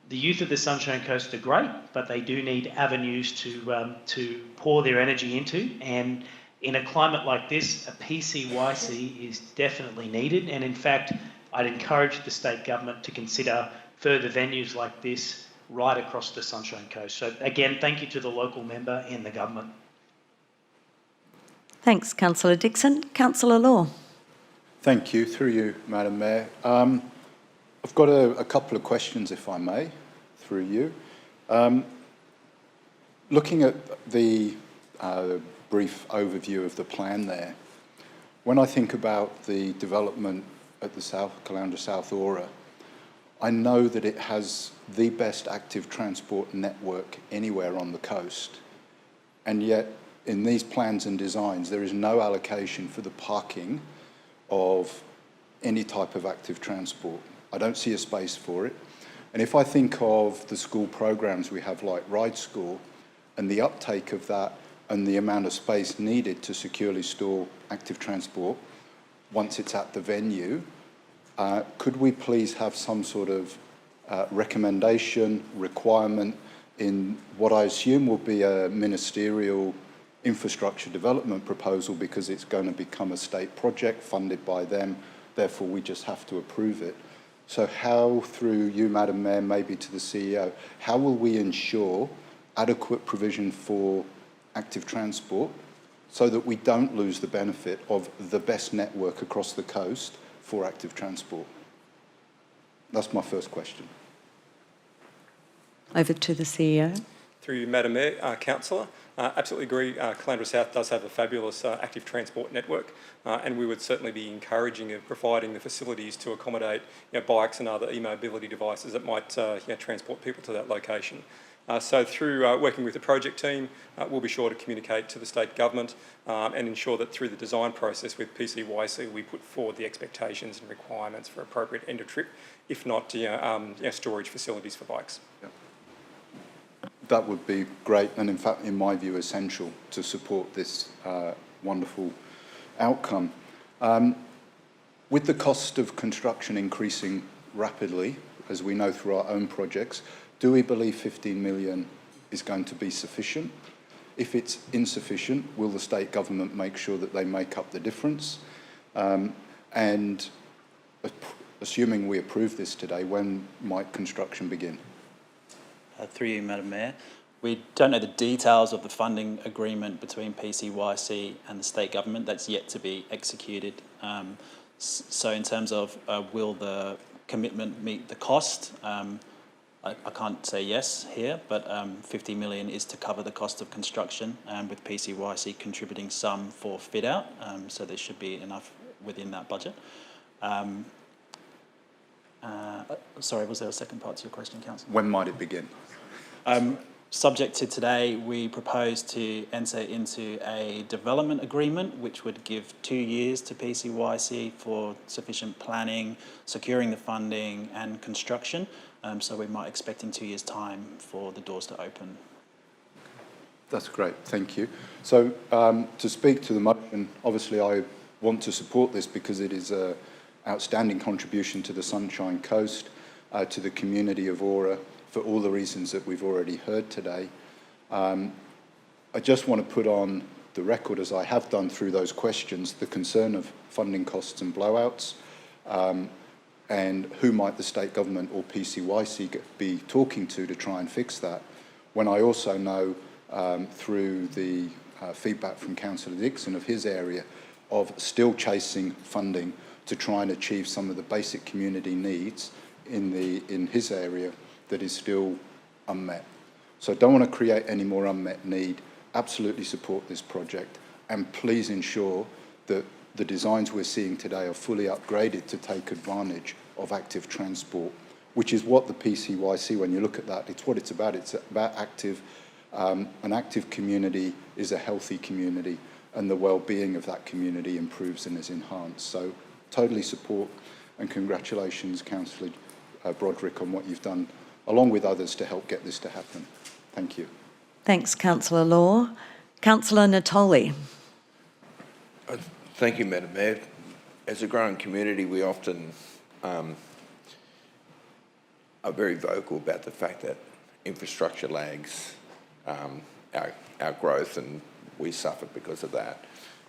the youth of the Sunshine Coast are great, but they do need avenues to pour their energy into. And in a climate like this, a PCYC is definitely needed. And in fact, I'd encourage the state government to consider further venues like this right across the Sunshine Coast. So again, thank you to the local member and the government. Thanks, Councillor Dixon. Councillor Law. Thank you. Through you, Madam Mayor. I've got a couple of questions, if I may, through you. Looking at the brief overview of the plan there. When I think about the development at the Caloundra South Aura, I know that it has the best active transport network anywhere on the coast, and yet in these plans and designs there is no allocation for the parking of any type of active transport. I don't see a space for it. And if I think of the school programs we have like Ride School and the uptake of that and the amount of space needed to securely store active transport once it's at the venue, could we please have some sort of recommendation, requirement in what I assume will be a ministerial infrastructure development proposal, because it's going to become a state project funded by them, therefore we just have to approve it. So how, through you, Madam Mayor, maybe to the CEO, how will we ensure adequate provision for active transport so that we don't lose the benefit of the best network across the coast for active transport? That's my first question. Over to the CEO. Through you, Madam Mayor, Councillor. Absolutely agree, Caloundra South does have a fabulous active transport network, and we would certainly be encouraging of providing the facilities to accommodate bikes and other e-mobility devices that might transport people to that location. So through working with the project team, we'll be sure to communicate to the state government and ensure that through the design process with PCYC we put forward the expectations and requirements for appropriate end of trip, if not storage facilities for bikes. Yep. That would be great, and in fact, in my view, essential to support this wonderful outcome. With the cost of construction increasing rapidly, as we know through our own projects, do we believe 15 million is going to be sufficient? If it's insufficient, will the state government make sure that they make up the difference? And assuming we approve this today, when might construction begin? Through you, Madam Mayor. We don't know the details of the funding agreement between PCYC and the state government. That's yet to be executed. So in terms of will the commitment meet the cost, I can't say yes here, but 50 million is to cover the cost of construction, with PCYC contributing some for fit out, so there should be enough within that budget. Sorry, was there a second part to your question, Councillor? When might it begin? Subject to today, we propose to enter into a development agreement which would give 2 years to PCYC for sufficient planning, securing the funding and construction. So we might expect in 2 years' time for the doors to open. That's great, thank you. So to speak to the motion, obviously I want to support this because it is an outstanding contribution to the Sunshine Coast, to the community of Aura, for all the reasons that we've already heard today. I just want to put on the record, as I have done through those questions, the concern of funding costs and blowouts, and who might the state government or PCYC be talking to try and fix that, when I also know through the feedback from Councillor Dixon of his area of still chasing funding to try and achieve some of the basic community needs in his area that is still unmet. So I don't want to create any more unmet need. Absolutely support this project, and please ensure that the designs we're seeing today are fully upgraded to take advantage of active transport, which is what the PCYC, when you look at that, it's what it's about. It's about active. An active community is a healthy community, and the well-being of that community improves and is enhanced. So totally support, and congratulations, Councillor Broderick, on what you've done, along with others, to help get this to happen. Thank you. Thanks, Councillor Law. Councillor Natoli. Thank you, Madam Mayor. As a growing community, we often are very vocal about the fact that infrastructure lags our growth, and we suffer because of that.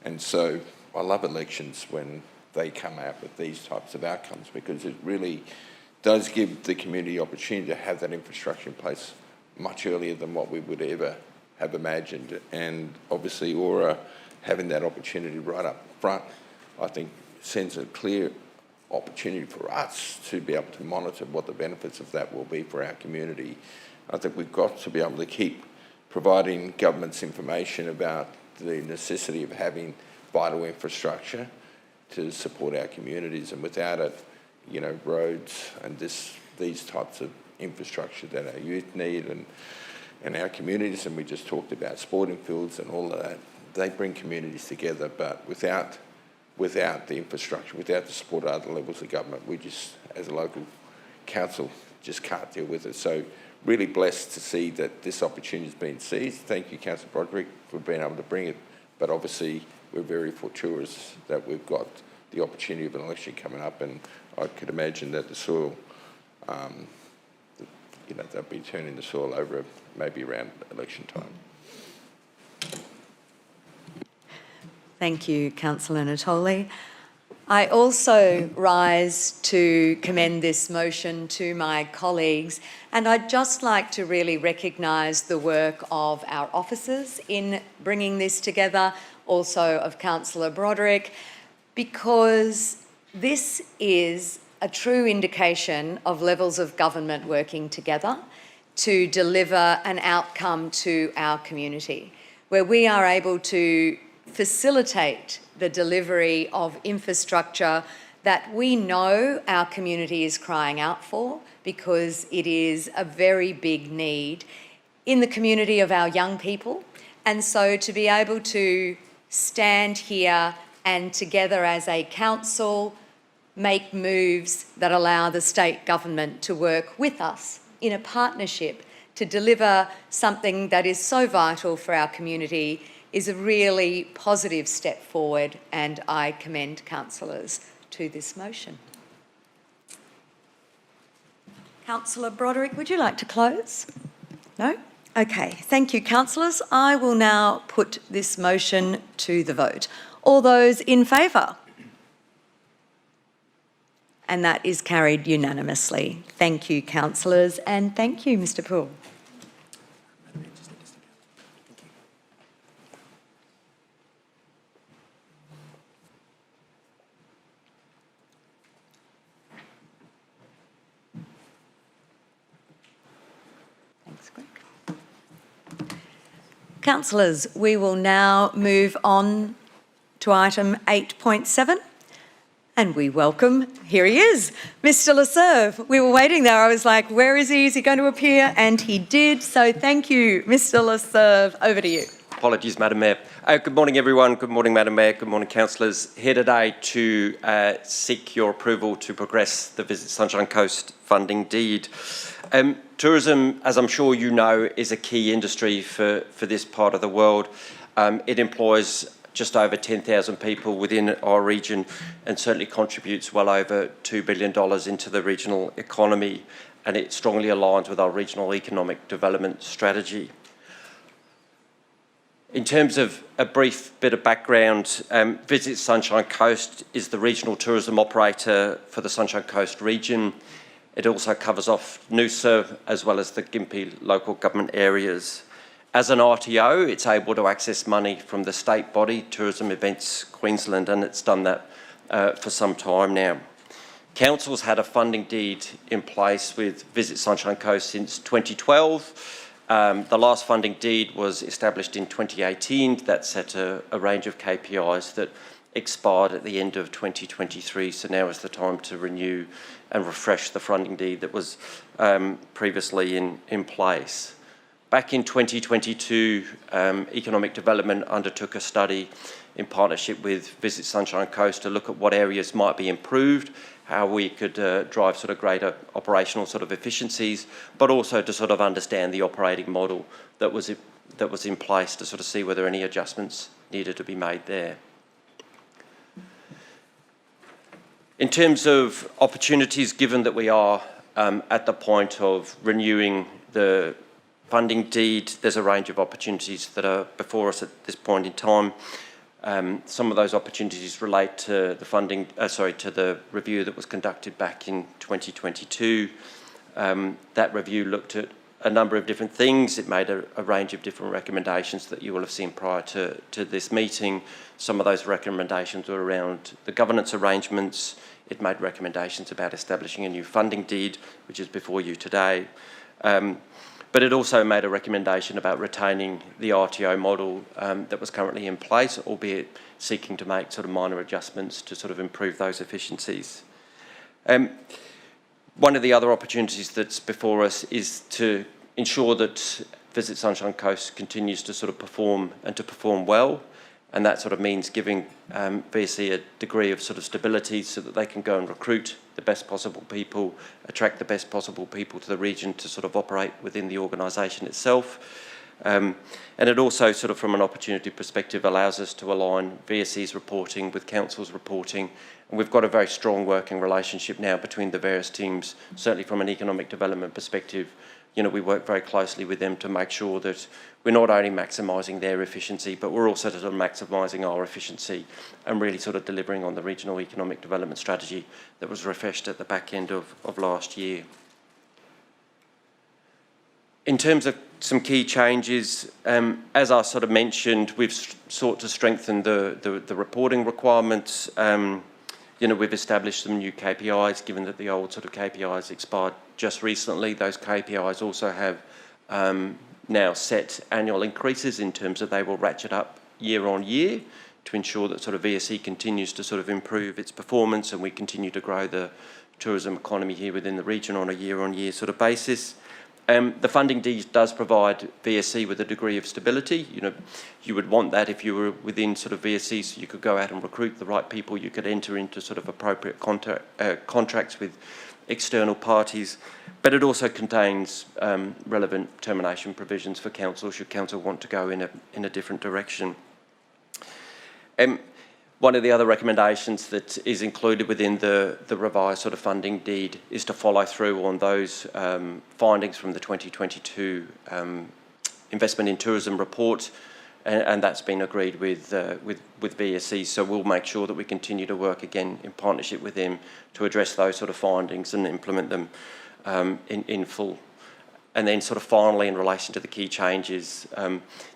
And so I love elections when they come out with these types of outcomes, because it really does give the community opportunity to have that infrastructure in place much earlier than what we would ever have imagined. And obviously Aura having that opportunity right up front, I think sends a clear opportunity for us to be able to monitor what the benefits of that will be for our community. I think we've got to be able to keep providing government's information about the necessity of having vital infrastructure to support our communities, and without it, you know, roads and these types of infrastructure that our youth need and our communities, and we just talked about sporting fields and all of that, they bring communities together, but without the infrastructure, without the support at other levels of government, we just, as a local council, just can't deal with it. So really blessed to see that this opportunity has been seized. Thank you, Councillor Broderick, for being able to bring it, but obviously we're very fortuitous that we've got the opportunity of an election coming up, and I could imagine that the soil, you know, they'll be turning the soil over maybe around election time. Thank you, Councillor Natoli. I also rise to commend this motion to my colleagues, and I'd just like to really recognise the work of our officers in bringing this together, also of Councillor Broderick, because this is a true indication of levels of government working together to deliver an outcome to our community, where we are able to facilitate the delivery of infrastructure that we know our community is crying out for, because it is a very big need in the community of our young people. And so to be able to stand here and together as a council make moves that allow the state government to work with us in a partnership to deliver something that is so vital for our community is a really positive step forward, and I commend councillors to this motion. Councillor Broderick, would you like to close? No? Okay, thank you, councillors. I will now put this motion to the vote. All those in favour? And that is carried unanimously. Thank you, councillors, and thank you, Mr Poole. Councillors, we will now move on to item 8.7, and we welcome, here he is, Mr Lasserve. We were waiting there. I was like, where is he? Is he going to appear? And he did. So thank you, Mr Lasserve. Over to you. Apologies, Madam Mayor. Good morning, everyone. Good morning, Madam Mayor. Good morning, councillors. Here today to seek your approval to progress the Visit Sunshine Coast funding deed. Tourism, as I'm sure you know, is a key industry for this part of the world. It employs just over 10,000 people within our region and certainly contributes well over $2 billion into the regional economy, and it strongly aligns with our regional economic development strategy. In terms of a brief bit of background, Visit Sunshine Coast is the regional tourism operator for the Sunshine Coast region. It also covers off Noosa as well as the Gympie local government areas. As an RTO, it's able to access money from the state body, Tourism Events Queensland, and it's done that for some time now. Council's had a funding deed in place with Visit Sunshine Coast since 2012. The last funding deed was established in 2018. That set a range of KPIs that expired at the end of 2023, so now is the time to renew and refresh the funding deed that was previously in place. Back in 2022, Economic Development undertook a study in partnership with Visit Sunshine Coast to look at what areas might be improved, how we could drive sort of greater operational sort of efficiencies, but also to sort of understand the operating model that was in place to sort of see whether any adjustments needed to be made there. In terms of opportunities, given that we are at the point of renewing the funding deed, there's a range of opportunities that are before us at this point in time. Some of those opportunities relate to the funding, to the review that was conducted back in 2022. That review looked at a number of different things. It made a range of different recommendations that you will have seen prior to this meeting. Some of those recommendations were around the governance arrangements. It made recommendations about establishing a new funding deed, which is before you today. But it also made a recommendation about retaining the RTO model that was currently in place, albeit seeking to make sort of minor adjustments to sort of improve those efficiencies. One of the other opportunities that's before us is to ensure that Visit Sunshine Coast continues to sort of perform and to perform well, and that sort of means giving VSC a degree of sort of stability so that they can go and recruit the best possible people, attract the best possible people to the region to sort of operate within the organisation itself. And it also sort of from an opportunity perspective allows us to align VSC's reporting with Council's reporting, and we've got a very strong working relationship now between the various teams, certainly from an economic development perspective. You know, we work very closely with them to make sure that we're not only maximising their efficiency, but we're also sort of maximising our efficiency and really sort of delivering on the regional economic development strategy that was refreshed at the back end of last year. In terms of some key changes, as I sort of mentioned, we've sought to strengthen the reporting requirements. You know, we've established some new KPIs, given that the old sort of KPIs expired just recently. Those KPIs also have now set annual increases in terms of they will ratchet up year on year to ensure that sort of VSC continues to sort of improve its performance and we continue to grow the tourism economy here within the region on a year on year sort of basis. The funding deed does provide VSC with a degree of stability. You know, you would want that if you were within sort of VSC, so you could go out and recruit the right people, you could enter into sort of appropriate contracts with external parties, but it also contains relevant termination provisions for council should council want to go in a different direction. One of the other recommendations that is included within the revised sort of funding deed is to follow through on those findings from the 2022 Investment in Tourism report, and that's been agreed with VSC. So we'll make sure that we continue to work again in partnership with them to address those sort of findings and implement them in full. And then sort of finally, in relation to the key changes,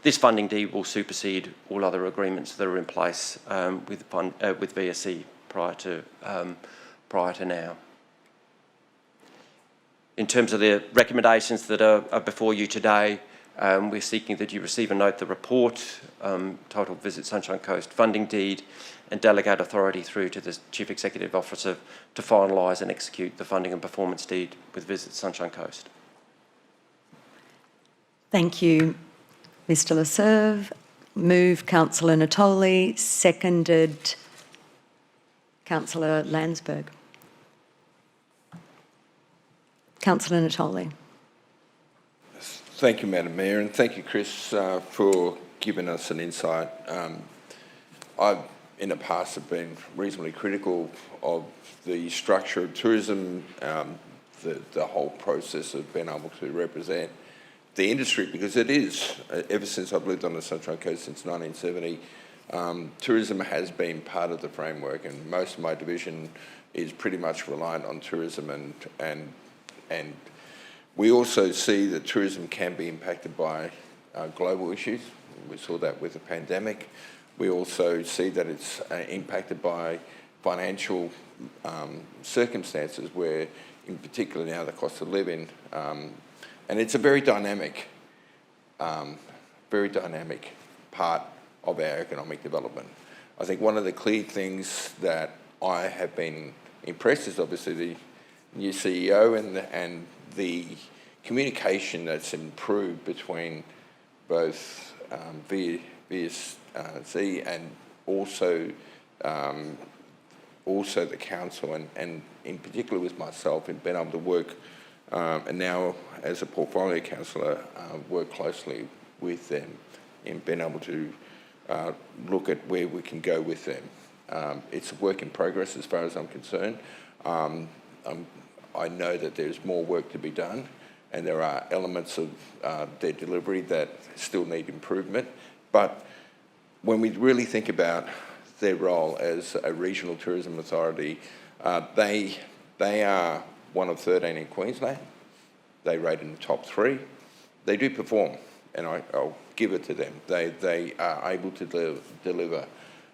this funding deed will supersede all other agreements that are in place with VSC prior to now. In terms of the recommendations that are before you today, we're seeking that you receive and note the report, titled Visit Sunshine Coast Funding Deed, and delegate authority through to the Chief Executive Officer to finalise and execute the funding and performance deed with Visit Sunshine Coast. Thank you, Mr Lasserve. Move Councillor Natoli, seconded Councillor Landsberg. Councillor Natoli. Thank you, Madam Mayor, and thank you, Chris, for giving us an insight. I've, in the past, have been reasonably critical of the structure of tourism, the whole process of being able to represent the industry, because it is, ever since I've lived on the Sunshine Coast since 1970, tourism has been part of the framework, and most of my division is pretty much reliant on tourism, and we also see that tourism can be impacted by global issues. We saw that with the pandemic. We also see that it's impacted by financial circumstances where, in particular now, the cost of living, and it's a very dynamic part of our economic development. I think one of the key things that I have been impressed is obviously the new CEO and the communication that's improved between both VSC and also the council, and in particular with myself, in being able to work and now as a portfolio councillor work closely with them in being able to look at where we can go with them. It's a work in progress as far as I'm concerned. I know that there's more work to be done, and there are elements of their delivery that still need improvement. But when we really think about their role as a regional tourism authority, they are one of 13 in Queensland. They rate in the top 3. They do perform, and I'll give it to them. They are able to deliver,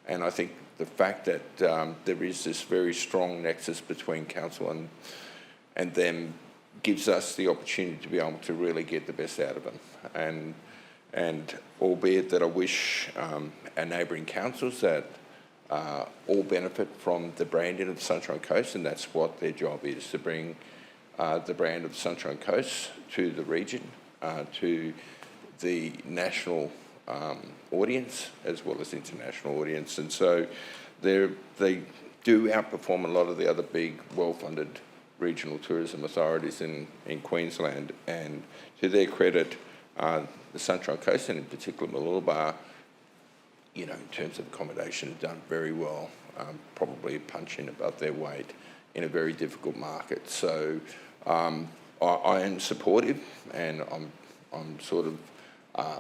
and I think the fact that there is this very strong nexus between council and them gives us the opportunity to be able to really get the best out of them. And albeit that I wish our neighbouring councils that all benefit from the branding of the Sunshine Coast, and that's what their job is, to bring the brand of the Sunshine Coast to the region, to the national audience as well as international audience. And so they do outperform a lot of the other big, well-funded regional tourism authorities in Queensland. And to their credit, the Sunshine Coast, and in particular Mellum, you know, in terms of accommodation, have done very well, probably punching above their weight in a very difficult market. So I am supportive, and I'm sort of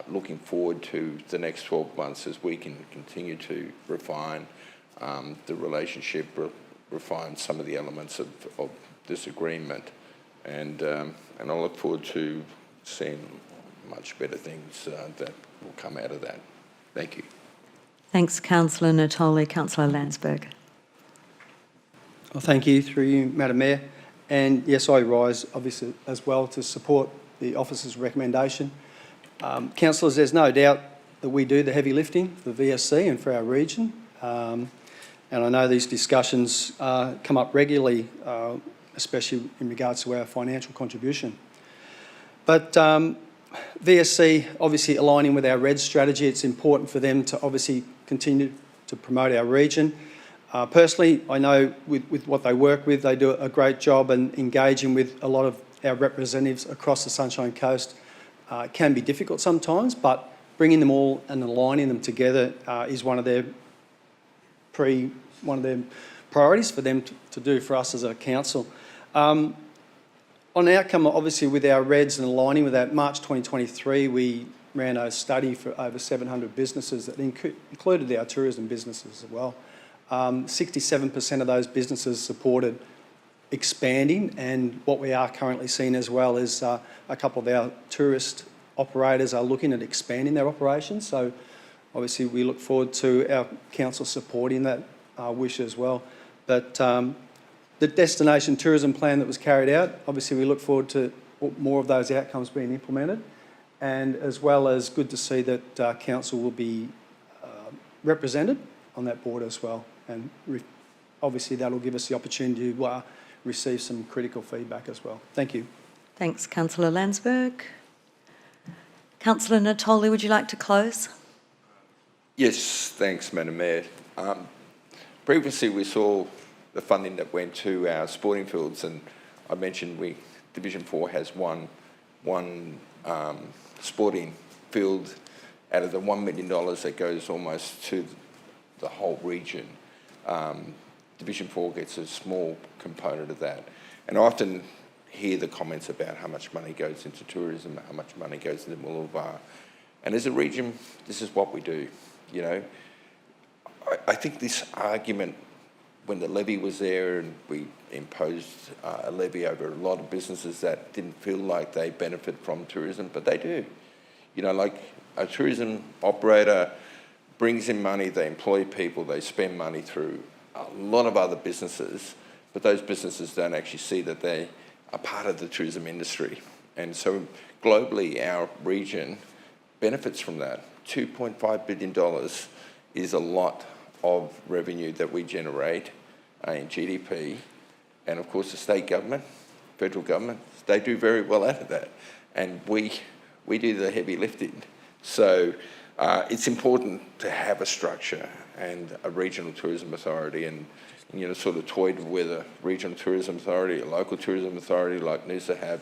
looking forward to the next 12 months as we can continue to refine the relationship, refine some of the elements of this agreement, and I look forward to seeing much better things that will come out of that. Thank you. Thanks, Councillor Natoli. Councillor Landsberg. Well, thank you, through you, Madam Mayor. And yes, I rise, obviously, as well to support the officer's recommendation. Councillors, there's no doubt that we do the heavy lifting for VSC and for our region. And I know these discussions come up regularly, especially in regards to our financial contribution. But VSC, obviously aligning with our RED strategy, it's important for them to obviously continue to promote our region. Personally, I know with what they work with, they do a great job in engaging with a lot of our representatives across the Sunshine Coast. It can be difficult sometimes, but bringing them all and aligning them together is one of their priorities for them to do for us as a council. On outcome, obviously, with our REDs and aligning with that, March 2023, we ran a study for over 700 businesses that included our tourism businesses as well. 67% of those businesses supported expanding, and what we are currently seeing as well is a couple of our tourist operators are looking at expanding their operations. So obviously we look forward to our council supporting that wish as well. But the destination tourism plan that was carried out, obviously we look forward to more of those outcomes being implemented, and as well as good to see that council will be represented on that board as well. And obviously that'll give us the opportunity to receive some critical feedback as well. Thank you. Thanks, Councillor Landsberg. Councillor Natoli, would you like to close? Yes, thanks, Madam Mayor. Previously we saw the funding that went to our sporting fields, and I mentioned Division 4 has one sporting field out of the $1 million that goes almost to the whole region. Division 4 gets a small component of that, and I often hear the comments about how much money goes into tourism, how much money goes into Mellum. And as a region, this is what we do, you know. I think this argument, when the levy was there and we imposed a levy over a lot of businesses that didn't feel like they benefit from tourism, but they do. You know, like a tourism operator brings in money, they employ people, they spend money through a lot of other businesses, but those businesses don't actually see that they are part of the tourism industry. And so globally, our region benefits from that. $2.5 billion is a lot of revenue that we generate in GDP. And of course, the state government, federal government, they do very well out of that. And we do the heavy lifting. So it's important to have a structure and a regional tourism authority, and you know, sort of toyed with whether regional tourism authority, a local tourism authority like Noosa have,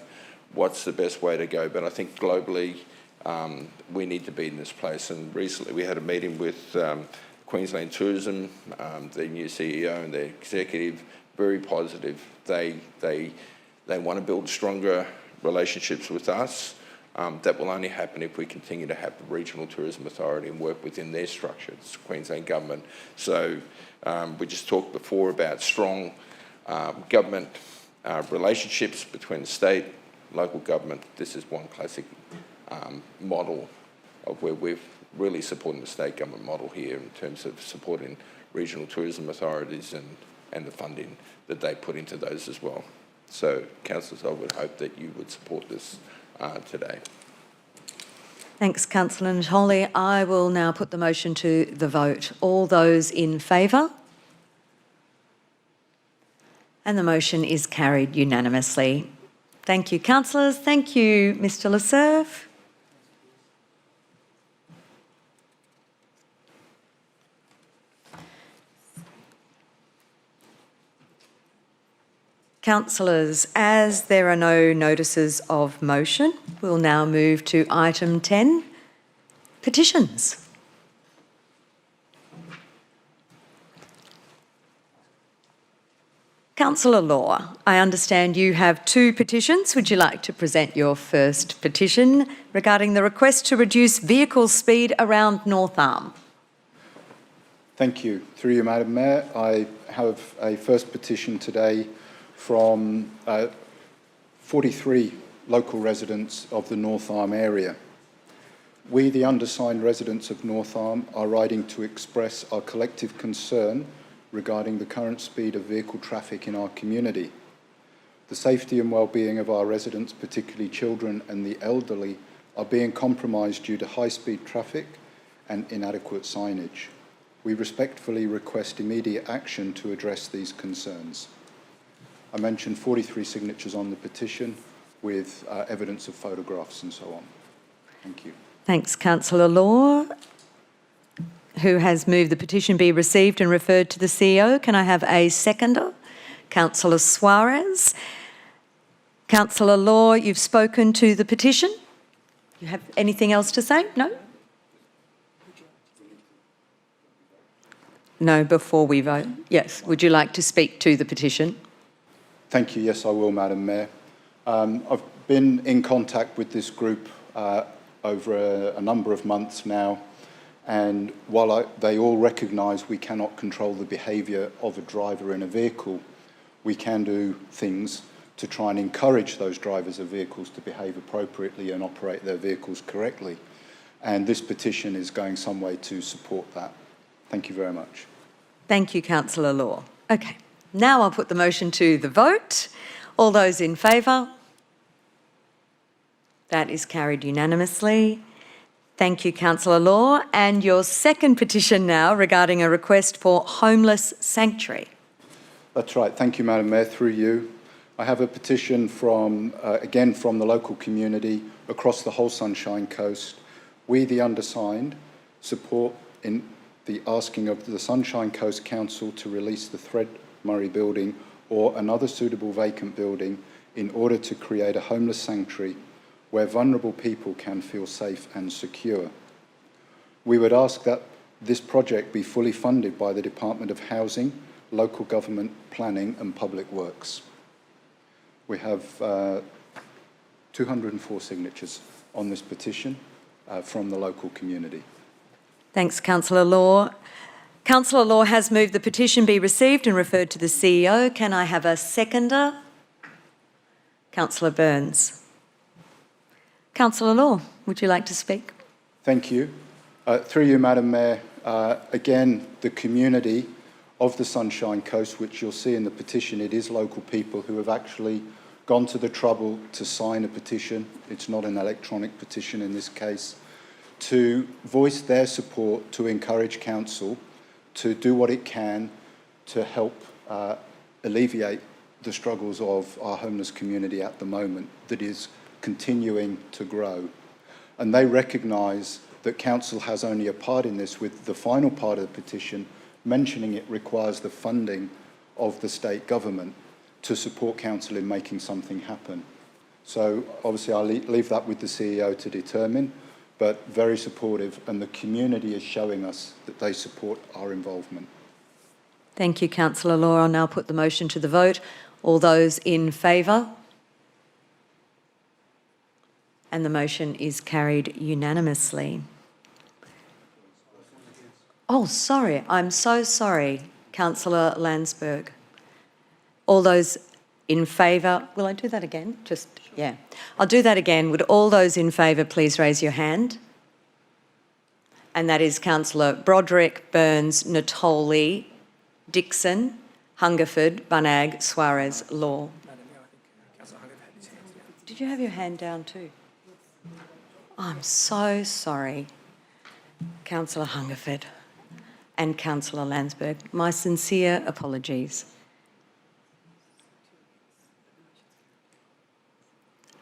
what's the best way to go. But I think globally, we need to be in this place. And recently we had a meeting with Queensland Tourism, the new CEO and the executive, very positive. They want to build stronger relationships with us. That will only happen if we continue to have the regional tourism authority and work within their structure. It's the Queensland government. So we just talked before about strong government relationships between the state, local government. This is one classic model of where we're really supporting the state government model here in terms of supporting regional tourism authorities and the funding that they put into those as well. So, councillors, I would hope that you would support this today. Thanks, Councillor Natoli. I will now put the motion to the vote. All those in favour? And the motion is carried unanimously. Thank you, councillors. Thank you, Mr Leserve. Councillors, as there are no notices of motion, we'll now move to item 10, petitions. Councillor Law, I understand you have 2 petitions. Would you like to present your first petition regarding the request to reduce vehicle speed around North Arm? Thank you. Through you, Madam Mayor, I have a first petition today from 43 local residents of the North Arm area. We, the undersigned residents of North Arm, are writing to express our collective concern regarding the current speed of vehicle traffic in our community. The safety and well-being of our residents, particularly children and the elderly, are being compromised due to high-speed traffic and inadequate signage. We respectfully request immediate action to address these concerns. I mentioned 43 signatures on the petition with evidence of photographs and so on. Thank you. Thanks, Councillor Law. Who has moved the petition be received and referred to the CEO? Can I have a seconder? Councillor Suarez. Councillor Law, you've spoken to the petition. You have anything else to say? No? No, before we vote. Yes. Would you like to speak to the petition? Thank you. Yes, I will, Madam Mayor. I've been in contact with this group over a number of months now, and while they all recognise we cannot control the behaviour of a driver in a vehicle, we can do things to try and encourage those drivers of vehicles to behave appropriately and operate their vehicles correctly. And this petition is going some way to support that. Thank you very much. Thank you, Councillor Law. Okay, now I'll put the motion to the vote. All those in favour? That is carried unanimously. Thank you, Councillor Law. And your second petition now regarding a request for homeless sanctuary. That's right. Thank you, Madam Mayor. Through you, I have a petition from, again, from the local community across the whole Sunshine Coast. We, the undersigned, support in the asking of the Sunshine Coast Council to release the Thread Murray building or another suitable vacant building in order to create a homeless sanctuary where vulnerable people can feel safe and secure. We would ask that this project be fully funded by the Department of Housing, Local Government Planning and Public Works. We have 204 signatures on this petition from the local community. Thanks, Councillor Law. Councillor Law has moved the petition be received and referred to the CEO. Can I have a seconder? Councillor Burns. Councillor Law, would you like to speak? Thank you. Through you, Madam Mayor, again, the community of the Sunshine Coast, which you'll see in the petition, it is local people who have actually gone to the trouble to sign a petition. It's not an electronic petition in this case, to voice their support to encourage council to do what it can to help alleviate the struggles of our homeless community at the moment that is continuing to grow. And they recognise that council has only a part in this, with the final part of the petition mentioning it requires the funding of the state government to support council in making something happen. So obviously I'll leave that with the CEO to determine, but very supportive, and the community is showing us that they support our involvement. Thank you, Councillor Law. I'll now put the motion to the vote. All those in favour? And the motion is carried unanimously. Oh, sorry. I'm so sorry, Councillor Landsberg. All those in favour? Will I do that again? Yeah. I'll do that again. Would all those in favour please raise your hand? And that is Councillor Broderick, Burns, Natoli, Dixon, Hungerford, Bunag, Suarez, Law. Did you have your hand down too? I'm so sorry, Councillor Hungerford and Councillor Landsberg. My sincere apologies.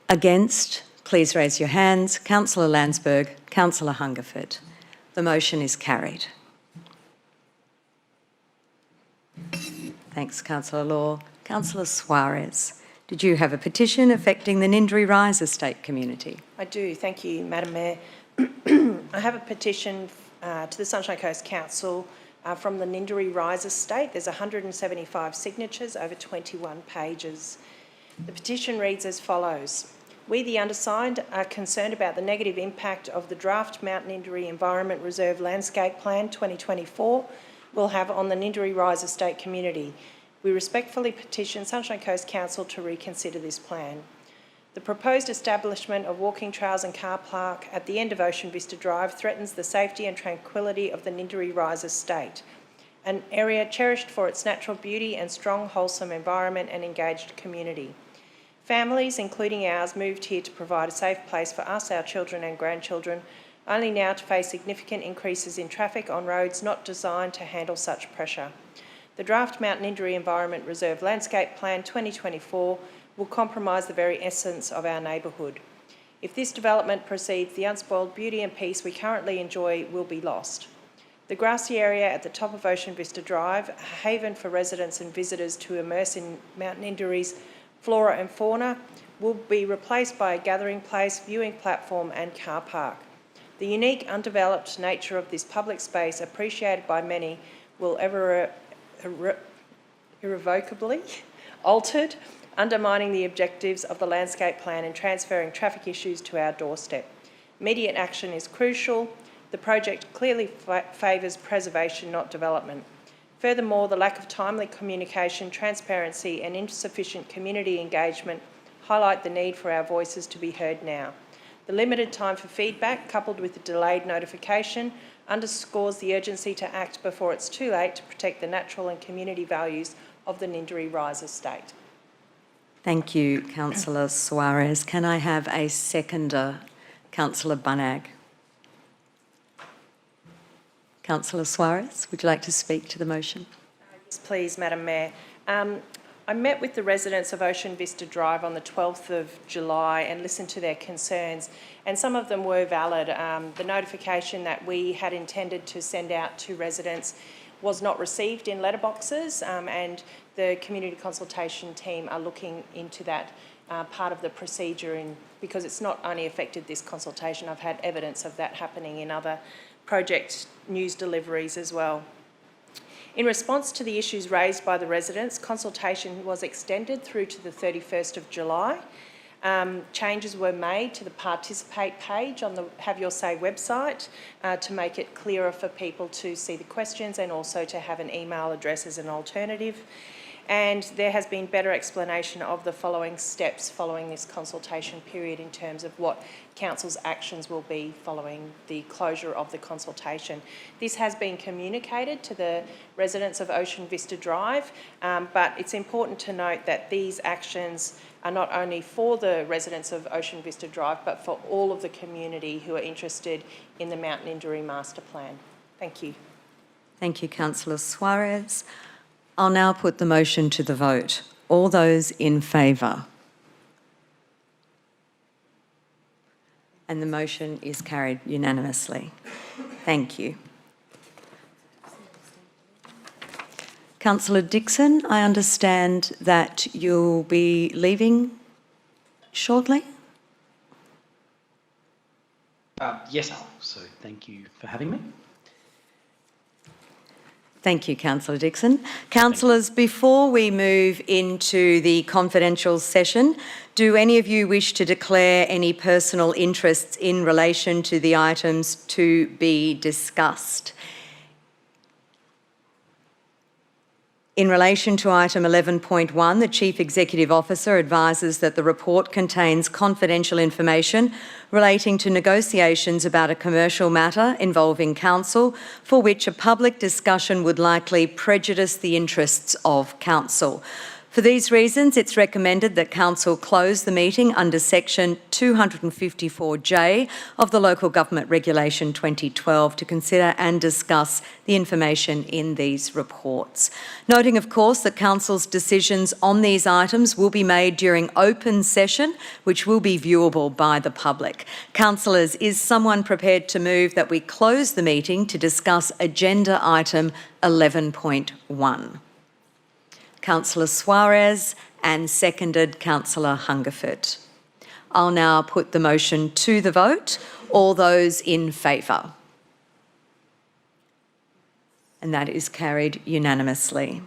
Against, please raise your hands. Councillor Landsberg, Councillor Hungerford. The motion is carried. Thanks, Councillor Law. Councillor Suarez, did you have a petition affecting the Ninderry Rise estate community? I do, thank you, Madam Mayor. I have a petition to the Sunshine Coast Council from the Ninderry Rise estate. There's 175 signatures over 21 pages. The petition reads as follows. We, the undersigned, are concerned about the negative impact of the draft Mount Ninderry Environment Reserve Landscape Plan 2024 will have on the Ninderry Rise estate community. We respectfully petition Sunshine Coast Council to reconsider this plan. The proposed establishment of walking trails and car park at the end of Ocean Vista Drive threatens the safety and tranquillity of the Ninderry Rise estate, an area cherished for its natural beauty and strong, wholesome environment and engaged community. Families, including ours, moved here to provide a safe place for us, our children and grandchildren, only now to face significant increases in traffic on roads not designed to handle such pressure. The draft Mount Ninderry Environment Reserve Landscape Plan 2024 will compromise the very essence of our neighbourhood. If this development proceeds, the unspoiled beauty and peace we currently enjoy will be lost. The grassy area at the top of Ocean Vista Drive, a haven for residents and visitors to immerse in Mount Ninderry's flora and fauna, will be replaced by a gathering place, viewing platform and car park. The unique, undeveloped nature of this public space, appreciated by many, will irrevocably altered, undermining the objectives of the landscape plan and transferring traffic issues to our doorstep. Immediate action is crucial. The project clearly favours preservation, not development. Furthermore, the lack of timely communication, transparency and insufficient community engagement highlight the need for our voices to be heard now. The limited time for feedback, coupled with the delayed notification, underscores the urgency to act before it's too late to protect the natural and community values of the Ninderry Rise estate. Thank you, Councillor Suarez. Can I have a seconder? Councillor Bunnag. Councillor Suarez, would you like to speak to the motion? Yes, please, Madam Mayor. I met with the residents of Ocean Vista Drive on the 12th of July and listened to their concerns, and some of them were valid. The notification that we had intended to send out to residents was not received in letterboxes, and the community consultation team are looking into that part of the procedure because it's not only affected this consultation. I've had evidence of that happening in other project news deliveries as well. In response to the issues raised by the residents, consultation was extended through to the 31st of July. Changes were made to the Participate page on the Have Your Say website to make it clearer for people to see the questions and also to have an email address as an alternative. And there has been better explanation of the following steps following this consultation period in terms of what Council's actions will be following the closure of the consultation. This has been communicated to the residents of Ocean Vista Drive, but it's important to note that these actions are not only for the residents of Ocean Vista Drive, but for all of the community who are interested in the Mount Ninderry Master Plan. Thank you. Thank you, Councillor Suarez. I'll now put the motion to the vote. All those in favour? And the motion is carried unanimously. Thank you. Councillor Dixon, I understand that you'll be leaving shortly? Yes, so thank you for having me. Thank you, Councillor Dixon. Councillors, before we move into the confidential session, do any of you wish to declare any personal interests in relation to the items to be discussed? In relation to item 11.1, the Chief Executive Officer advises that the report contains confidential information relating to negotiations about a commercial matter involving council for which a public discussion would likely prejudice the interests of council. For these reasons, it's recommended that Council close the meeting under Section 254J of the Local Government Regulation 2012 to consider and discuss the information in these reports. Noting, of course, that Council's decisions on these items will be made during open session, which will be viewable by the public. Councillors, is someone prepared to move that we close the meeting to discuss agenda item 11.1? Councillor Suarez, and seconded Councillor Hungerford. I'll now put the motion to the vote. All those in favour? And that is carried unanimously.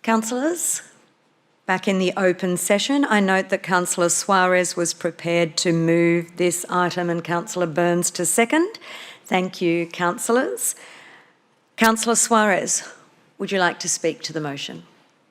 Councillors, back in the open session, I note that Councillor Suarez was prepared to move this item and Councillor Burns to second. Thank you, councillors. Councillor Suarez, would you like to speak to the motion?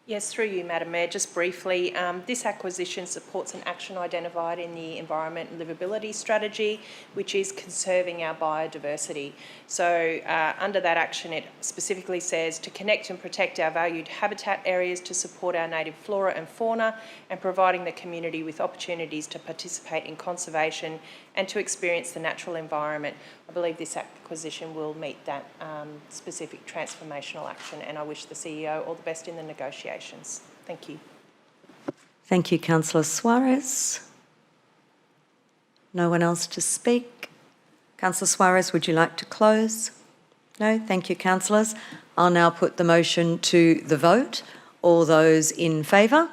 Yes, through you, Madam Mayor. Just briefly, this acquisition supports an action identified in the Environment and Livability Strategy, which is conserving our biodiversity. So under that action, it specifically says to connect and protect our valued habitat areas to support our native flora and fauna and providing the community with opportunities to participate in conservation and to experience the natural environment. I believe this acquisition will meet that specific transformational action, and I wish the CEO all the best in the negotiations. Thank you. Thank you, Councillor Suarez. No one else to speak? Councillor Suarez, would you like to close? No? Thank you, councillors. I'll now put the motion to the vote. All those in favour?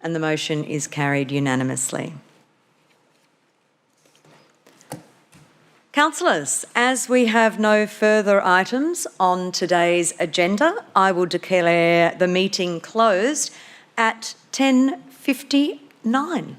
And the motion is carried unanimously. Councillors, as we have no further items on today's agenda, I will declare the meeting closed at 10:59.